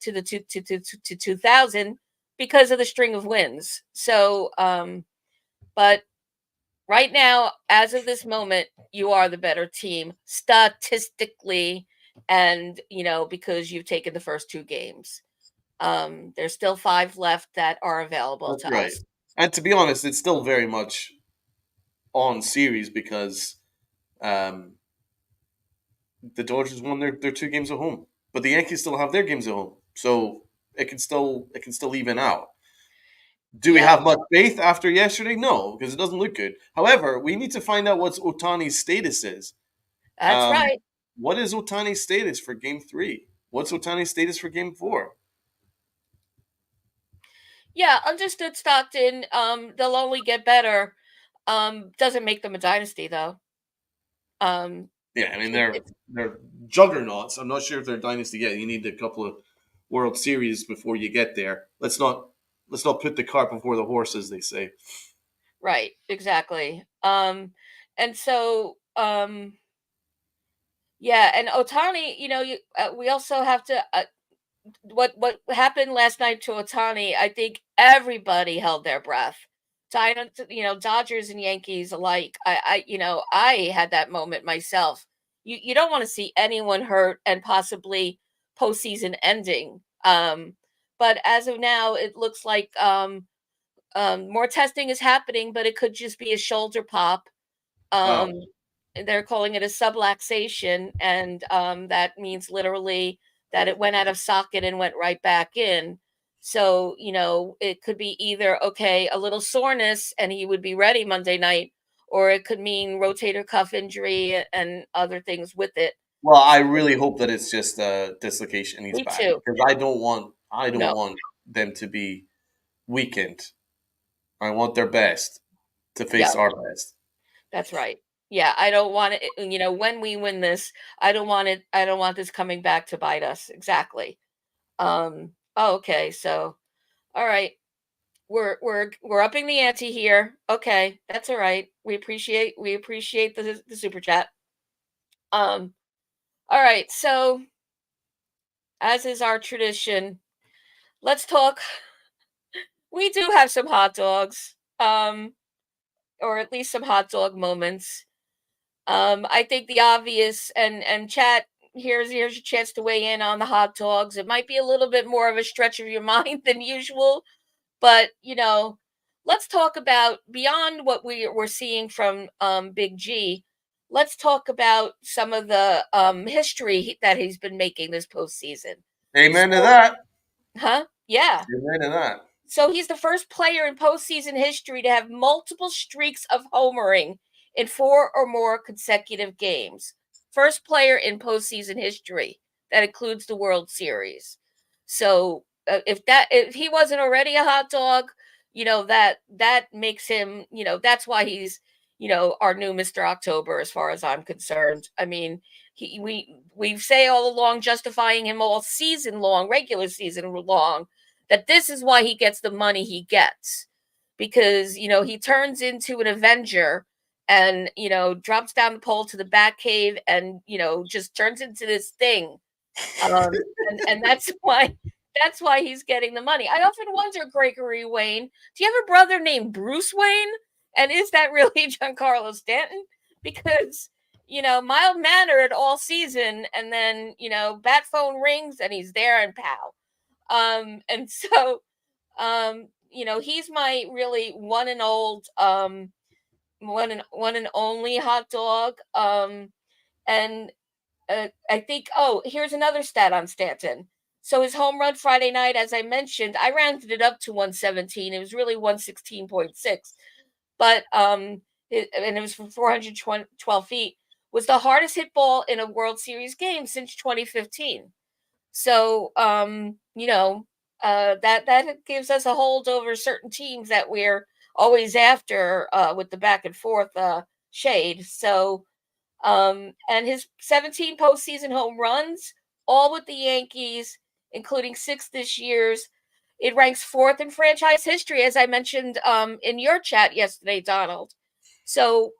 to the 2000 because of the string of wins. So but right now, as of this moment, you are the better team statistically, and because you've taken the first 2 games. There's still 5 left that are available That's to right. us. And to be honest, it's still very much on series because um, the Dodgers won their 2 games at home, but the Yankees still have their games at home, so it can still even out. Do we Yep, have much faith after yesterday? No, because it doesn't look good. However, we need to find out what Otani's status is. that's Um, right. what is Otani's status for Game 3? What's Otani's status for Game 4? Yeah, understood, Stockton. They'll only get better. Doesn't make them a dynasty though. Yeah, I mean It's they're juggernauts. I'm not sure if they're dynasty yet. You need a couple of World Series before you get there. Let's not put the cart before the horse, as they say. right, exactly. And so yeah, and Otani, we also have to what happened last night to Otani. I think everybody held their breath. Dodgers and Yankees alike. I had that moment myself. You don't want to see anyone hurt and possibly postseason ending. But as of now, it looks like more testing is happening, but it could just be a shoulder pop. Oh, Um, they're calling it a subluxation, and that means literally that it went out of socket and went right back in. So, it could be either, okay, a little soreness and he would be ready Monday night, or it could mean rotator cuff injury and other things with it. well, I really hope that it's just a dislocation. He's Me back too. because I don't No, want them to be weakened. I want their best to yeah, face our best. that's right. Yeah, I don't want it, when we win this, I don't want this coming back to bite us. Exactly. Okay, so all right. We're upping the ante here. Okay, that's all right. We appreciate the super chat. Um, all right. So as is our tradition, let's talk. We do have some hot dogs, or at least some hot dog moments. I think the obvious and chat. Here's your chance to weigh in on the hot dogs. It might be a little bit more of a stretch of your mind than usual, but let's talk about beyond what we're seeing from Big G. Let's talk about some of the that he's been making this postseason. Amen to So, that. huh? Yeah. Amen to that. So he's the first player in postseason history to have multiple streaks of homering in four or more consecutive games. First player in postseason history that includes the World Series. So if he wasn't already a hot dog, that makes him, that's why he's, our new Mr. October as far as I'm concerned. I mean, we say all along, justifying him all season long, regular season long, that this is why he gets the money he gets, because he turns into an Avenger and drops down the pole to the Batcave and just turns into this thing, and that's why he's getting the money. I often wonder, Gregory Wayne, do you have a brother named Bruce Wayne, and is that really Giancarlo Stanton? Because mild mannered all season, and then bat phone rings and he's there and pow. And so he's my really one and only hot dog. And I think, here's another stat on Stanton. So his home run Friday night, as I mentioned, I rounded it up to 117. It was really 116.6, but and it was from 412 feet. Was the hardest hit ball in a World Series game since 2015. So, that gives us a hold over certain teams that we're always after, with the back and forth shade. So, and his 17 postseason home runs, all with the Yankees, including six this year's. It ranks fourth in franchise history, as I mentioned in your chat yesterday, Donald. So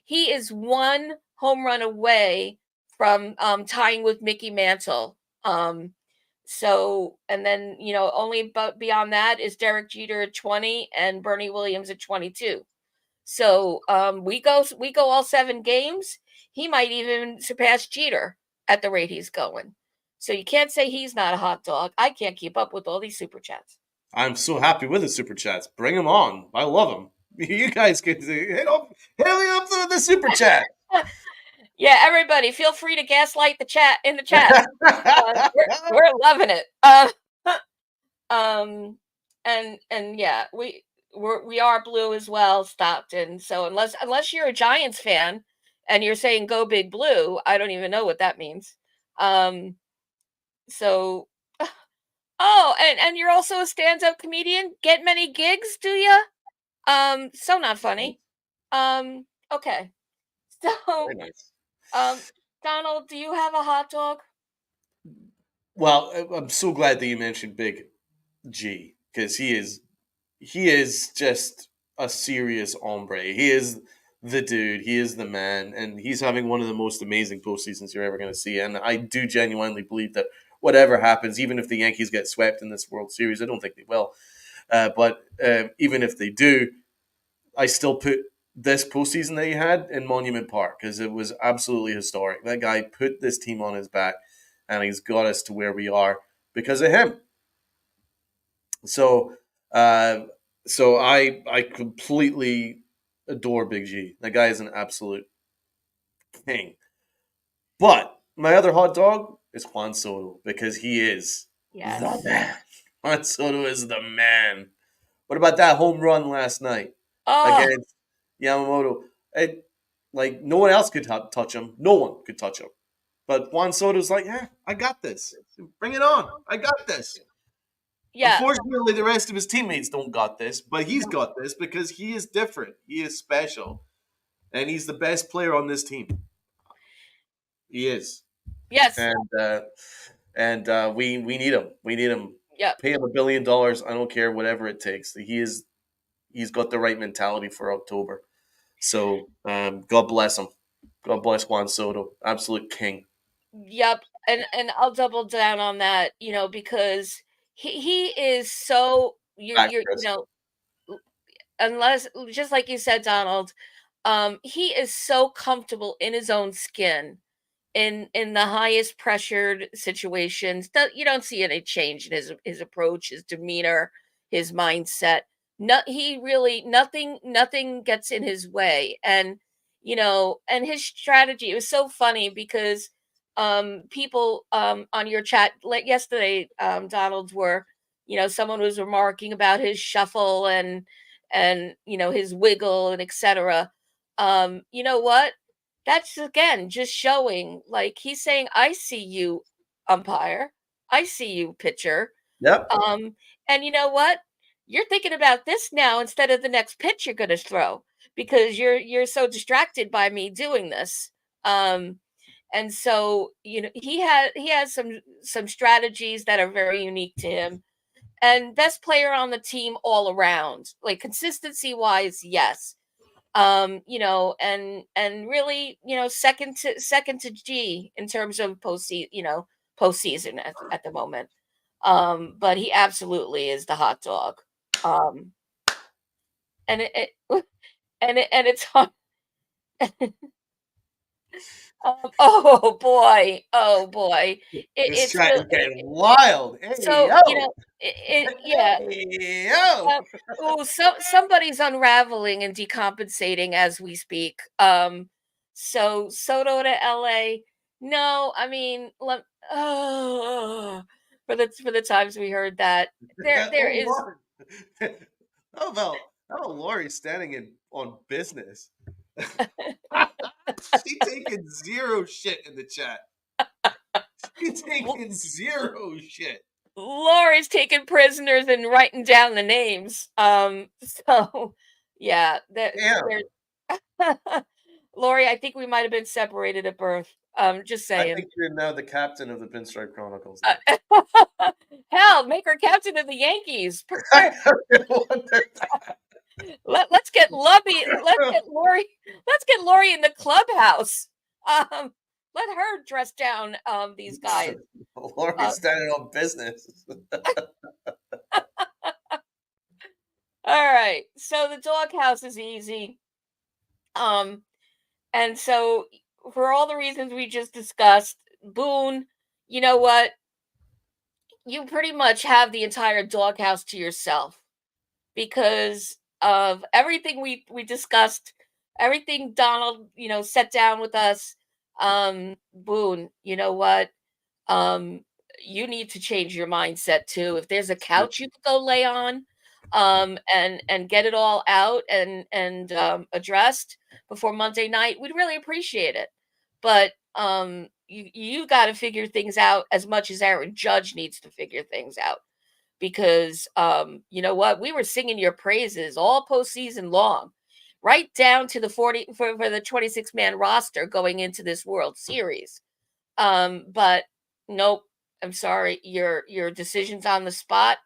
he is one home run away from tying with Mickey Mantle. And then only but beyond that is Derek Jeter at 20 and Bernie Williams at 22. So we go all 7 games. He might even surpass Jeter at the rate he's going. So you can't say he's not a hot dog. I can't keep up with all these super chats. I'm so happy with the super chats. Bring them on. I love them. You guys can hit me up the super chat. Yeah, everybody, feel free to gaslight the chat in the chat. We're loving it. Um, and yeah, we are blue as well, Stockton. So unless you're a Giants fan and you're saying go big blue, I don't even know what that means. Um, so and you're also a stand-up comedian. Get many gigs, do you? So not funny. Okay. Very So nice. Um, Donald, do you have a hot dog? Well, I'm so glad that you mentioned Big G because he is just a serious hombre. He is the dude. He is the man, and he's having one of the most amazing postseasons you're ever going to see. And I do genuinely believe that whatever happens, even if the Yankees get swept in this World Series, I don't think they will. But even if they do, I still put this postseason that he had in Monument Park because it was absolutely historic. That guy put this team on his back, and he's got us to where we are because of him. So, uh, so I completely adore Big G. That guy is an absolute king. But my other hot dog is Juan Soto because he is the Yes. man. Juan Soto is the man. What about that home run last night Oh, against Yamamoto? Like no one else could touch him. No one could touch him. But Juan Soto's like, yeah, I got this. Bring it on. I got this. yeah. Unfortunately, the rest of his teammates don't got this, but he's got this because he is different. He is special, and he's the best player on this team. He is, Yes. and we need him. We need him. Yep. Pay him $1 billion. I don't care whatever it takes. He's got the right mentality for October. So God bless him. God bless Juan Soto. Absolute king. Yep. And I'll double down on that, because he is so Back, you Chris. know, unless just like you said, Donald, he is so comfortable in his own skin in the highest pressured situations. You don't see any change in his approach, his demeanor, his mindset. No, he really nothing gets in his way. And his strategy, it was so funny because people on your chat like yesterday, Donald, were, someone was remarking about his shuffle and his wiggle and etc. You know what? That's again just showing, like, he's saying, "I see you, umpire. I see you, pitcher." Yep. Um, and you know what? You're thinking about this now instead of the next pitch you're going to throw because you're so distracted by me doing this. Um, and so he has some strategies that are very unique to him. And best player on the team all around, like consistency wise, yes. And really, second to G in terms of postseason at the moment. But he absolutely is the hot dog. Um, and it's hard. Oh boy, This it's chat real. is getting wild. Hey So yo. yeah. Hey yo. Somebody's unraveling and decompensating as we speak. So Soto to LA. No, I mean, oh, for the times we heard that, there Hold is. on. How about Lori standing in on business? She taking zero shit in the chat. She taking zero shit. Laura's taking prisoners and writing down the names. So yeah, Damn. there. Lori, I think we might have been separated at birth. Just I saying. think you're now the captain of the Pinstripe Chronicles now. Hell, make her captain of the Yankees. I wonder Let's get Lubby. Let's get Lori in the clubhouse. Um, let her dress down these guys. Lori's standing on business. All right. So the doghouse is easy. Um, and so for all the reasons we just discussed, Boone, you know what? You pretty much have the entire doghouse to yourself because of everything we discussed, everything Donald, set down with us. Boone, you know what? Um, you need to change your mindset too. If there's a couch you could go lay on, and get it all out and addressed before Monday night, we'd really appreciate it. But you got to figure things out as much as Aaron Judge needs to figure things out because you know what, we were singing your praises all postseason long right down to the 40 for the 26-man roster going into this World Series. But nope, I'm sorry. Your decisions on the spot.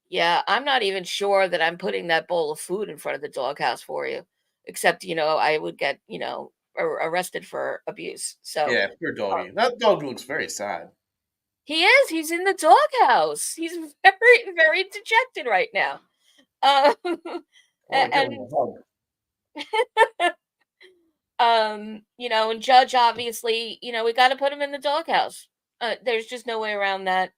Yeah, I'm not even sure that I'm putting that bowl of food in front of the doghouse for you. Except, I would get, arrested for abuse. So Yeah, poor uh, doggy. That dog looks very sad. he is. He's in the doghouse. He's very, very dejected right now. Um, I want to give him and a hug. and Judge obviously, we got to put him in the doghouse. There's just no way around that.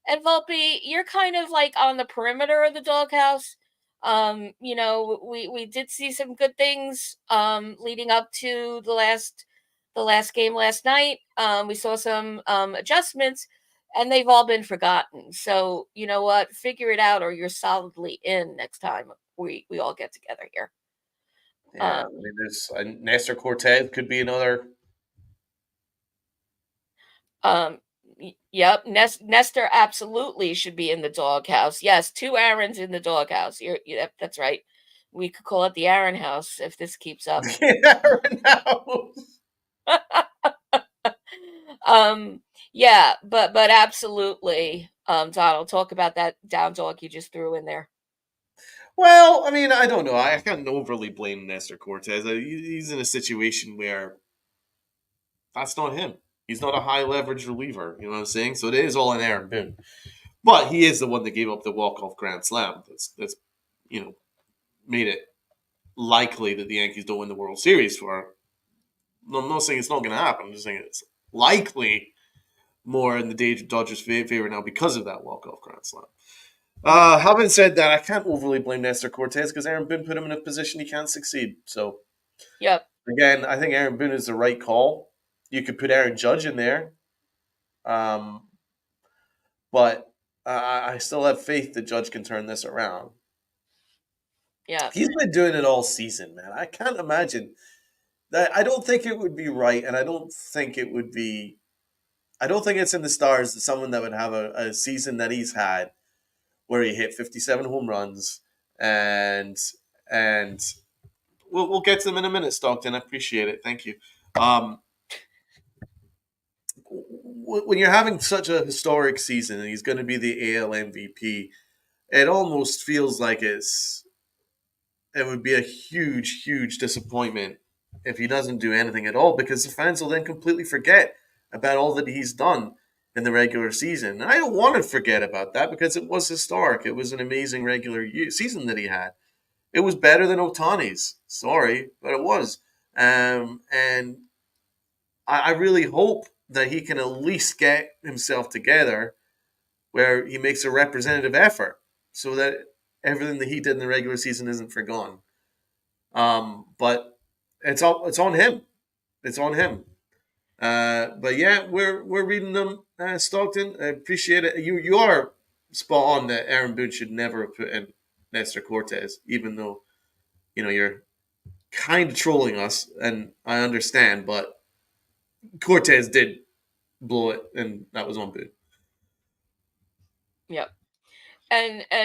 And Volpe, you're kind of like on the perimeter of the doghouse. We did see some good things leading up to the last game last night. We saw some adjustments, and they've all been forgotten. So you know what? Figure it out, or you're solidly in next time we all get together here. Yeah, I Um, mean, there's Nestor Cortez could be another. yep, Nestor absolutely should be in the doghouse. Yes, two Aarons in the doghouse. That's right. We could call it the Aaron house if this keeps up. Yeah, right now. um, yeah, but absolutely. Donald, talk about that down dog you just threw in there. Well, I mean, I don't know. I can't overly blame Nestor Cortez. He's in a situation where that's not him. He's not a high leverage reliever. You know what I'm saying? So it is all in Aaron Boone. But he is the one that gave up the walk off grand slam. That's made it likely that the Yankees don't win the World Series for. No, I'm not saying it's not going to happen. I'm just saying it's likely more in the Dodgers' favor now because of that walk off grand slam. Mm, Having said that, I can't overly blame Nestor Cortez because Aaron Boone put him in a position he can't succeed. So yep, again, I think Aaron Boone is the right call. You could put Aaron Judge in there, um, but I still have faith that Judge can turn this around. yep, He's been doing it all season, man. I can't imagine that. I don't think it would be right, and I don't think it would be. I don't think it's in the stars that someone that would have a season that he's had where he hit 57 home runs and and we'll get to them in a minute, Stockton. I appreciate it. Thank you. Um, when you're having such a historic season and he's going to be the AL MVP, it almost feels like it would be a huge, huge disappointment if he doesn't do anything at all because the fans will then completely forget about all that he's done in the regular season. And I don't want to forget about that because it was historic. It was an amazing regular season that he had. It was better than Otani's. Sorry, but it was. And I really hope that he can at least get himself together where he makes a representative effort so that everything that he did in the regular season isn't forgotten. But it's on him. It's on him. But yeah, we're reading them, Stockton. I appreciate it. You are spot on that Aaron Boone should never have put in Nestor Cortez, even though you're kind of trolling us, and I understand, but Cortez did blow it, and that was on Boone. yep. And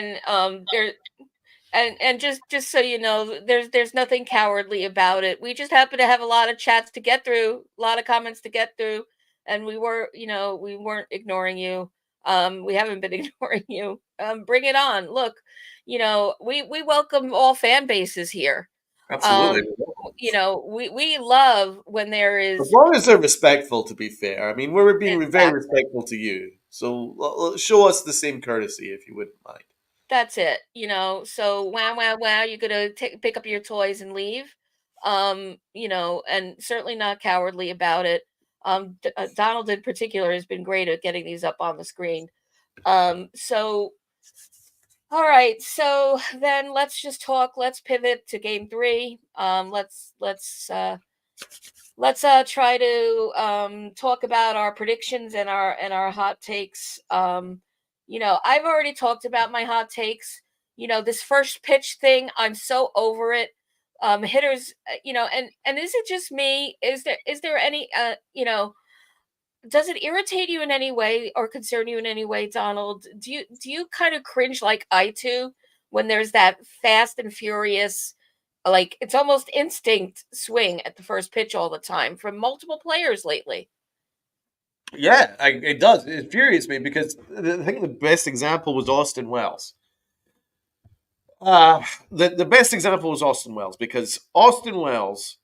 just so you know, there's nothing cowardly about it. We just happen to have a lot of chats to get through, a lot of comments to get through, and we weren't ignoring you. We haven't been ignoring you. Bring it on. Look, we welcome all fan bases here. Absolutely. Um, we love when there As is long as they're respectful, to be fair. I mean, we're being very exactly. respectful to you. So show us the same courtesy, if you wouldn't mind. That's it, so wow, wow, wow, you're gonna pick up your toys and leave. And certainly not cowardly about it. Donald in particular has been great at getting these up on the screen. So all right, so then let's just talk. Let's pivot to game three. Let's try to talk about our predictions and our hot takes. I've already talked about my hot takes. This first pitch thing, I'm so over it. Hitters, and is it just me? Is there any does it irritate you in any way or concern you in any way, Donald? Do you kind of cringe like I do when there's that fast and furious, Like, it's almost instinct swing at the first pitch all the time from multiple players lately. Yeah, it does. It infuriates me because I think the best example was Austin Wells. Uh, the best example was Austin Wells because Austin Wells,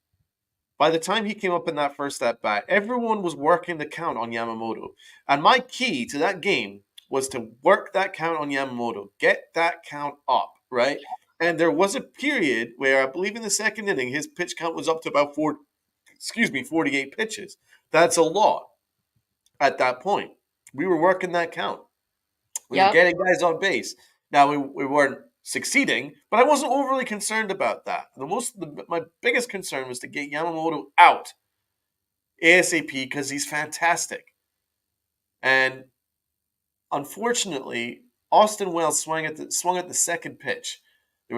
by the time he came up in that first at bat, everyone was working the count on Yamamoto. And my key to that game was to work that count on Yamamoto, get that count up, right? And there was a period where I believe in the second inning, his pitch count was up to about 48 pitches. That's a lot at that point. We were working that count. We were Yep. getting guys on base. Now we weren't succeeding, but I wasn't overly concerned about that. My biggest concern was to get Yamamoto out ASAP because he's fantastic. And unfortunately, Austin Wells swung at the second pitch. There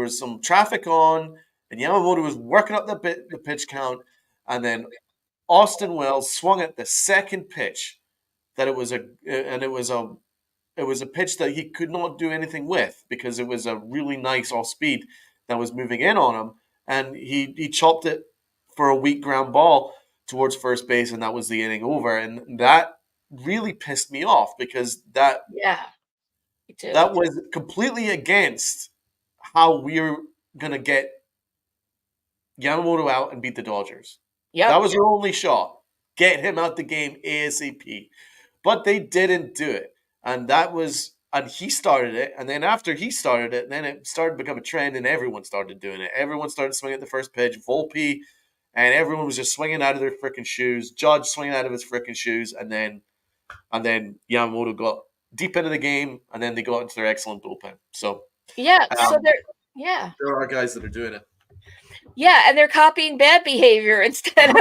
was some traffic on, and Yamamoto was working up the pitch count, and then Austin Wells swung at the second pitch. That it was a and it was a pitch that he could not do anything with because it was a really nice off speed that was moving in on him, and he chopped it for a weak ground ball towards first base, and that was the inning over. And that really pissed me off because Yeah. Me too. that was completely against how we're gonna get Yamamoto out and beat the Dodgers. That Yep. was our only shot. Get him out the game ASAP. But they didn't do it. And he started it. And then after he started it, then it started to become a trend and everyone started doing it. Everyone started swinging at the first pitch, Volpe, and everyone was just swinging out of their freaking shoes. Judge swinging out of his freaking shoes. And then Yamamoto got deep into the game, and then they got into their excellent bullpen. So Yeah. So um, they're, yeah. there are guys that are doing it. Yeah, and they're copying bad behavior instead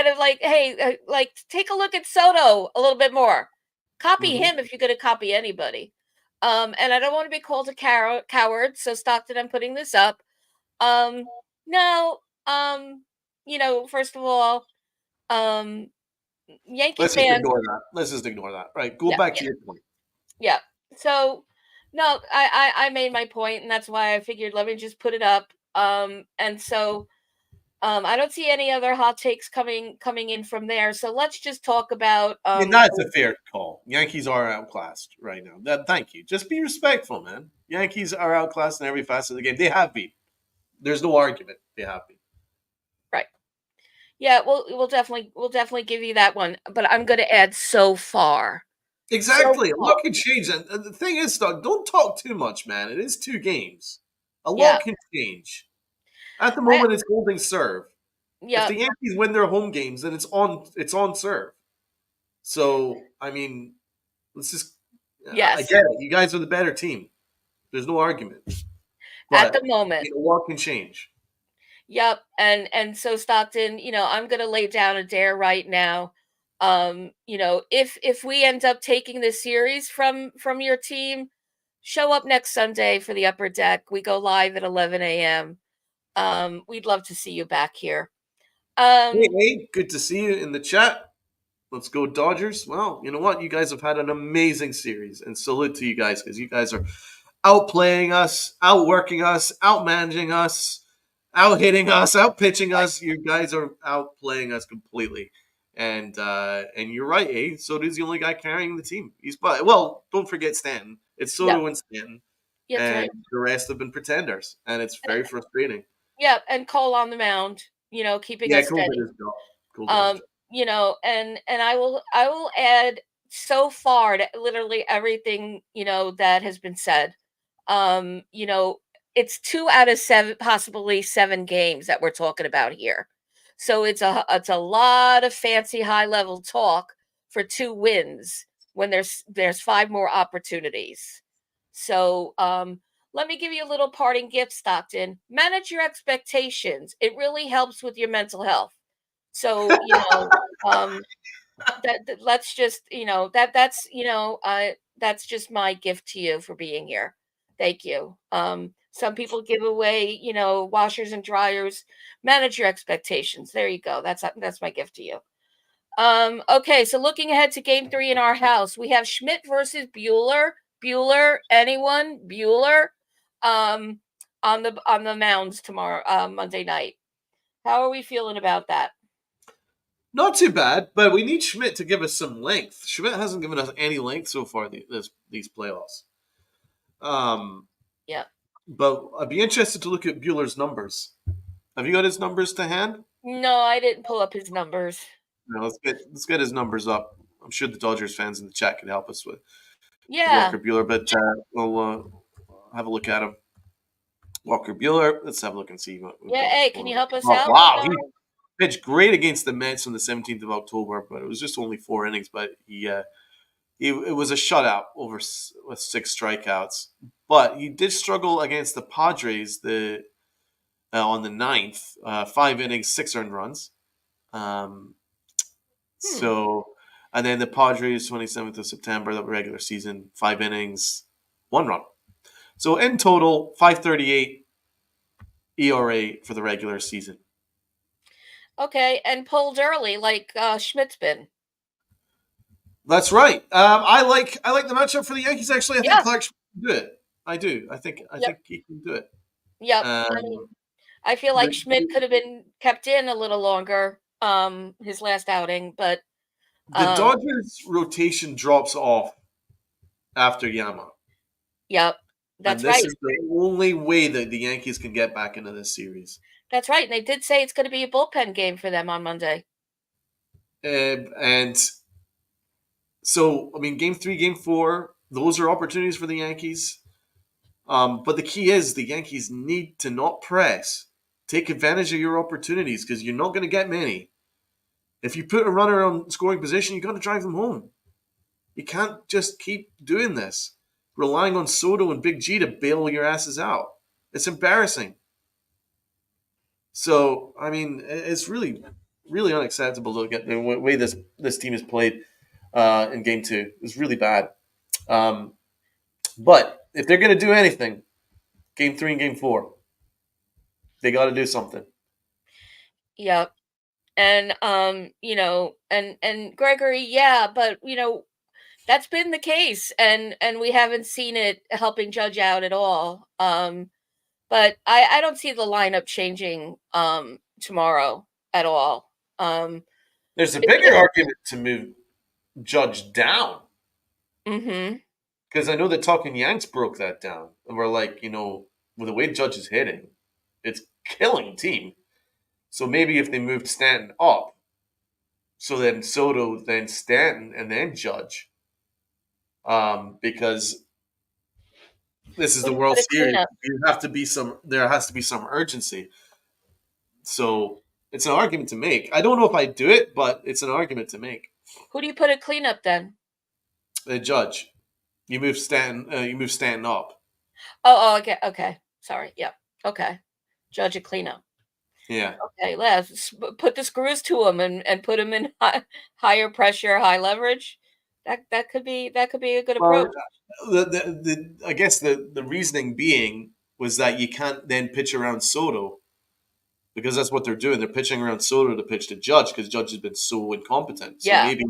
of like, hey, like take a look at Soto a little bit more. Copy Mhm. him if you're going to copy anybody. And I don't want to be called a coward, so Stockton, I'm putting this up. Um, no, first of all, um, Yankee Let's just fans, ignore that. Let's just ignore that. Right. Go yeah, back yeah, to your point. yeah. So, no, I made my point, and that's why I figured let me just put it up. And so I don't see any other hot takes coming in from there. So let's just talk about I mean, that's a fair call. Yankees are outclassed right now. Thank you. Just be respectful, man. Yankees are outclassed in every facet of the game. They have been. There's no argument. They have been. right. Yeah, we'll definitely give you that one. But I'm gonna add so far. So Exactly. A far. lot can change. And the thing is, Doug, don't talk too much, man. It is 2 games. A Yeah. lot can change. At the I moment, it's holding serve. If yeah, the Yankees win their home games, then it's on serve. So I mean, let's just. I yes. get it. You guys are the better team. There's no argument. At the But moment. a lot can change. Yep. And so Stockton, I'm gonna lay down a dare right now. If we end up taking this series from your team, show up next Sunday for the upper deck. We go live at 11 a.m. We'd love to see you back here. Hey, Um, hey, good to see you in the chat. Let's go Dodgers. Well, you know what? You guys have had an amazing series, and salute to you guys because you guys are outplaying us, outworking us, outmanaging us, out hitting us, out pitching right. us. You guys are outplaying us completely, and you're right. Soto's the only guy carrying the team. Well, don't forget Stanton. It's Yep. Soto and Stanton, That's and right. the rest have been pretenders, and it's very frustrating. Yep. And Cole on the mound, keeping Yeah, us Cole did steady. his job. Cole did his Um, job. and I will add so far to literally everything, that has been said. Um, you know, it's 2 out of 7, possibly 7 games that we're talking about here. So it's a lot of fancy high level talk for 2 wins when there's 5 more opportunities. So, let me give you a little parting gift, Stockton. Manage your expectations. It really helps with your mental health. So, um, let's just, that's just my gift to you for being here. Thank you. Some people give away, washers and dryers. Manage your expectations. There you go. That's my gift to you. Okay, so looking ahead to game 3 in our house, we have Schmidt versus Bueller. Bueller, anyone? Bueller. Um, on the mounds tomorrow, Monday night. How are we feeling about that? Not too bad, but we need Schmidt to give us some length. Schmidt hasn't given us any length so far these playoffs. Um, Yeah. but I'd be interested to look at Bueller's numbers. Have you got his numbers to hand? No, I didn't pull up his numbers. No, let's get his numbers up. I'm sure the Dodgers fans in the chat can help us with Yeah. Walker Bueller, but we'll have a look at him. Walker Bueller. Let's have a look and see what we've Yeah. got Hey, for can him. you help us Oh, out with wow, he our? pitched great against the Mets on the 17th of October, but it was just only 4 innings. But it was a shutout with 6 strikeouts. But he did struggle against the Padres on the 9th, 5 innings, 6 earned runs. Um, Hmm. so, and then the Padres, 27th of September, the regular season, 5 innings, 1 run. So in total, 5.38 ERA for the regular season. Okay, and pulled early like Schmidt's been. That's right. I like the matchup for the Yankees. Actually, I think Yeah. Clark Schmidt can do it. I do. I Yep. think he can do it. Yep. I mean, Um, I feel the, like Schmidt could have been kept in a little longer. His last outing, but the um, Dodgers rotation drops off after Yama, yep. and That's this right. is the only way that the Yankees can get back into this series. That's right. And they did say it's going to be a bullpen game for them on Monday. And so, I mean, game 3, game 4, those are opportunities for the Yankees. But the key is the Yankees need to not press. Take advantage of your opportunities because you're not going to get many. If you put a runner on scoring position, you got to drive them home. You can't just keep doing this, relying on Soto and Big G to bail your asses out. It's embarrassing. So, I mean, it's really, really unacceptable to look at the way this team is played in Game 2. It's really bad. Um, but if they're going to do anything, Game 3 and Game 4, they got to do something. Yep. And and Gregory, yeah, but that's been the case, and we haven't seen it helping Judge out at all. But I don't see the lineup changing tomorrow at all. There's a It, bigger argument to move Judge down mm-hmm. because I know that Talking Yanks broke that down, and we're like, with the way Judge is hitting, it's killing team. So maybe if they moved Stanton up, so then Soto, then Stanton, and then Judge, because this is Who the do you World put a Series, cleanup? there has to be some urgency. So it's an argument to make. I don't know if I do it, but it's an argument to make. Who do you put a cleanup then? The Judge, you move Stanton up. Oh, okay, okay. Sorry. Yep. Okay. Judge a cleanup. Yeah. Okay, let's put the screws to him and put him in higher pressure, high leverage. That could be a good Well, approach. I guess the reasoning being was that you can't then pitch around Soto because that's what they're doing. They're pitching around Soto to pitch to Judge because Judge has been so incompetent. So Yeah. maybe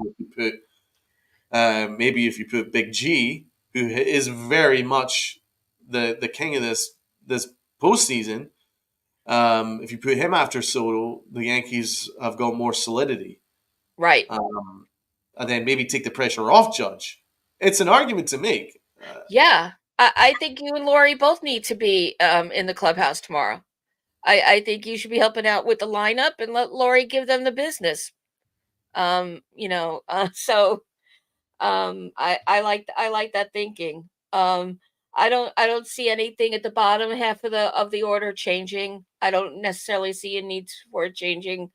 if you put Big G, who is very much the king of this postseason, if you put him after Soto, the Yankees have got more solidity. Right. And then maybe take the pressure off Judge. It's an argument to make. Yeah. I think you and Lori both need to be in the clubhouse tomorrow. I think you should be helping out with the lineup and let Lori give them the business. So I like that thinking. I don't see anything at the bottom half of the order changing. I don't necessarily see a need for it changing.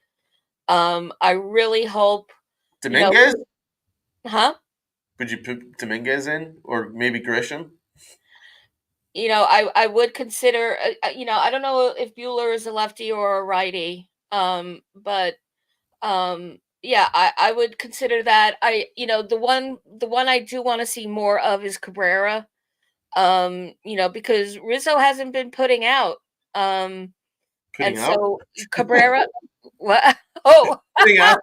I really hope, you know, Dominguez? huh? Would you put Dominguez in, or maybe Grisham? I would consider. I don't know if Bueller is a lefty or a righty. But yeah, I would consider that. The one I do want to see more of is Cabrera. Because Rizzo hasn't been putting out. Um, Putting and out? so Cabrera, what? Oh, Putting out?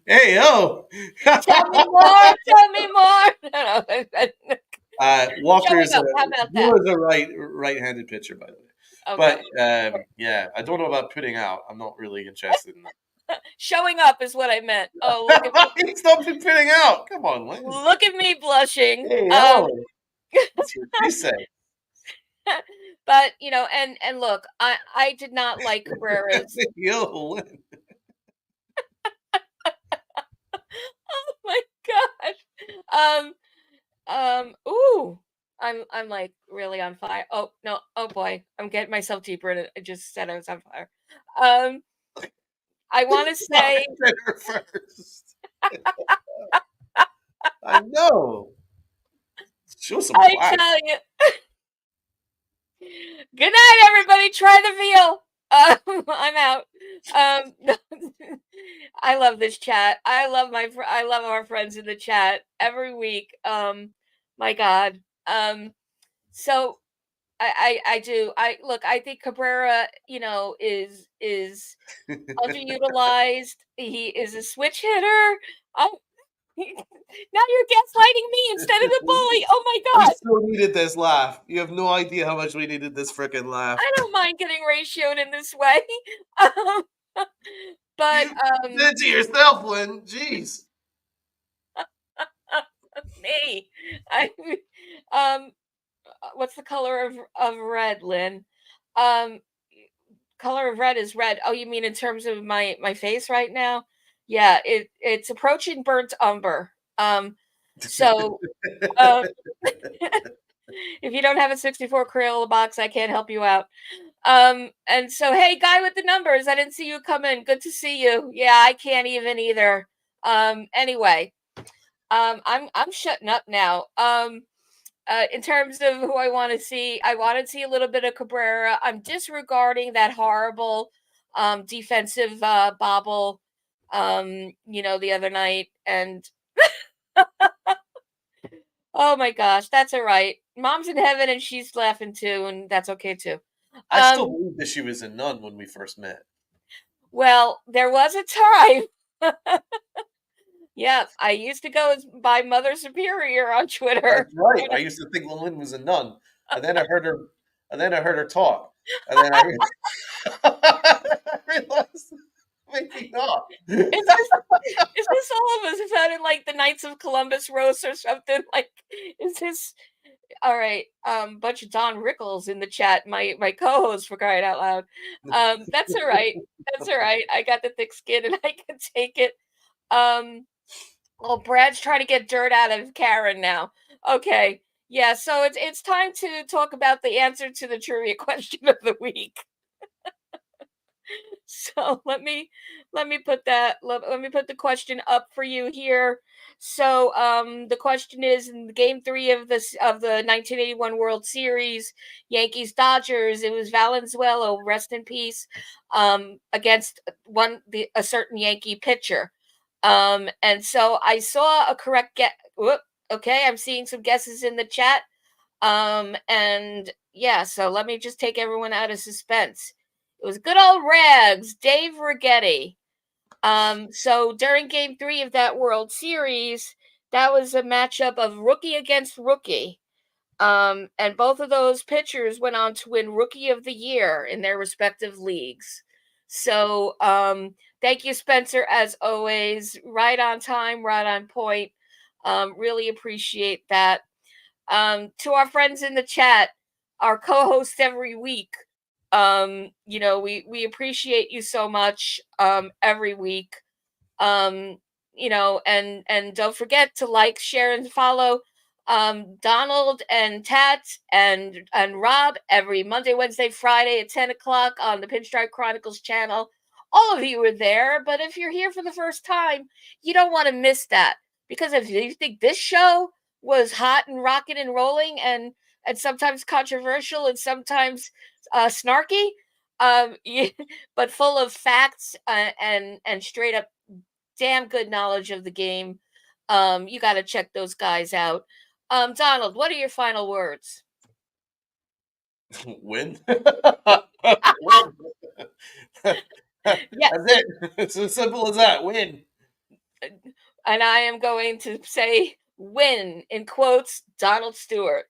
Hey, yo! tell me more, tell me more. No, no, Walker showing is a up. How about that? Buehler's a right-handed pitcher, by the way. But Okay. yeah, I don't know about putting out. I'm not really interested in Showing up is what I meant. Oh, that. Stop putting out. Come on, Lynn. look at me blushing. Hey, hello. That's what she said. But and look, I did not like Cabrera's. Yo, Lynn. Oh my gosh. Ooh. I'm like really on fire. Oh no, oh boy. I'm getting myself deeper in it. I just said I was on fire. Um, I want to Fuck say her first. I know. Show some I class. tell you. Good night, everybody. Try the veal. I'm out. I love this chat. I love our friends in the chat every week. My God. So I do. I look. I think Cabrera, is underutilized. He is a switch hitter. Oh, now you're gaslighting me instead of the bully. Oh my We God. still needed this laugh. You have no idea how much we needed this freaking laugh. I don't mind getting ratioed in this way. Um, but You did it to yourself, Lynn. Jeez. me, I um, what's the color of red, Lynn? Um, color of red is red. Oh, you mean in terms of my face right now? Yeah, it's approaching burnt umber. So um, if you don't have a 64 Crayola box, I can't help you out. And so, hey, guy with the numbers, I didn't see you come in. Good to see you. Yeah, I can't even either. Anyway, I'm shutting up now. In terms of who I want to see, I want to see a little bit of Cabrera. I'm disregarding that horrible defensive bobble, the other night. And oh my gosh, that's all right. Mom's in heaven and she's laughing too, and that's okay too. I still Um, believe that she was a nun when we first met. well, there was a time. Yeah, I used to go as by Mother Superior on That's Twitter. right. I used to think Lynn was a nun, and then I heard her, talk, and then I, I realized maybe not. Is this all of us sounding like the Knights of Columbus roast or something? Like, is this all right? Bunch of Don Rickles in the chat, my co-host for crying out loud. That's all right. That's all right. I got the thick skin and I can take it. Um, well, Brad's trying to get dirt out of Karen now. Okay. Yeah, so it's time to talk about the answer to the trivia question of the week. So let me put let me put the question up for you here. So the question is in the game 3 of the 1981 World Series, Yankees Dodgers, it was Valenzuela, rest in peace, against a certain Yankee pitcher. And so I saw a correct get. Okay, I'm seeing some guesses in the chat. And yeah, so let me just take everyone out of suspense. It was good old Rags, Dave Rigetti. So during game 3 of that World Series, that was a matchup of rookie against rookie. And both of those pitchers went on to win Rookie of the Year in their respective leagues. So thank you, Spencer, as always. Right on time, right on point. Really appreciate that. To our friends in the chat, our co-host every week. We appreciate you so much every week. Um, and don't forget to like, share, and follow Donald and Tat and Rob every Monday, Wednesday, Friday at 10 o'clock on the Pinstripe Chronicles channel. All of you are there, but if you're here for the first time, you don't want to miss that. Because if you think this show was hot and rocking and rolling and sometimes controversial and sometimes snarky, but full of facts and straight up damn good knowledge of the game. You got to check those guys out. Donald, what are your final words? Win. Win. That's Yes, it. It's as simple as that. Win. and I am going to say win in quotes Donald Stewart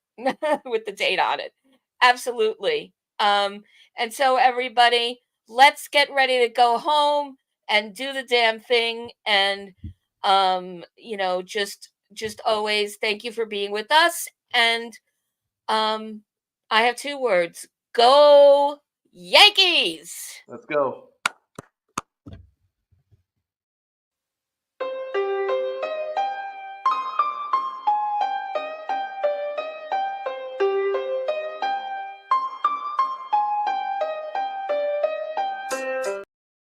with the date on it. Absolutely. And so everybody, let's get ready to go home and do the damn thing. And just always thank you for being with us. And I have two words: go Yankees. Let's go.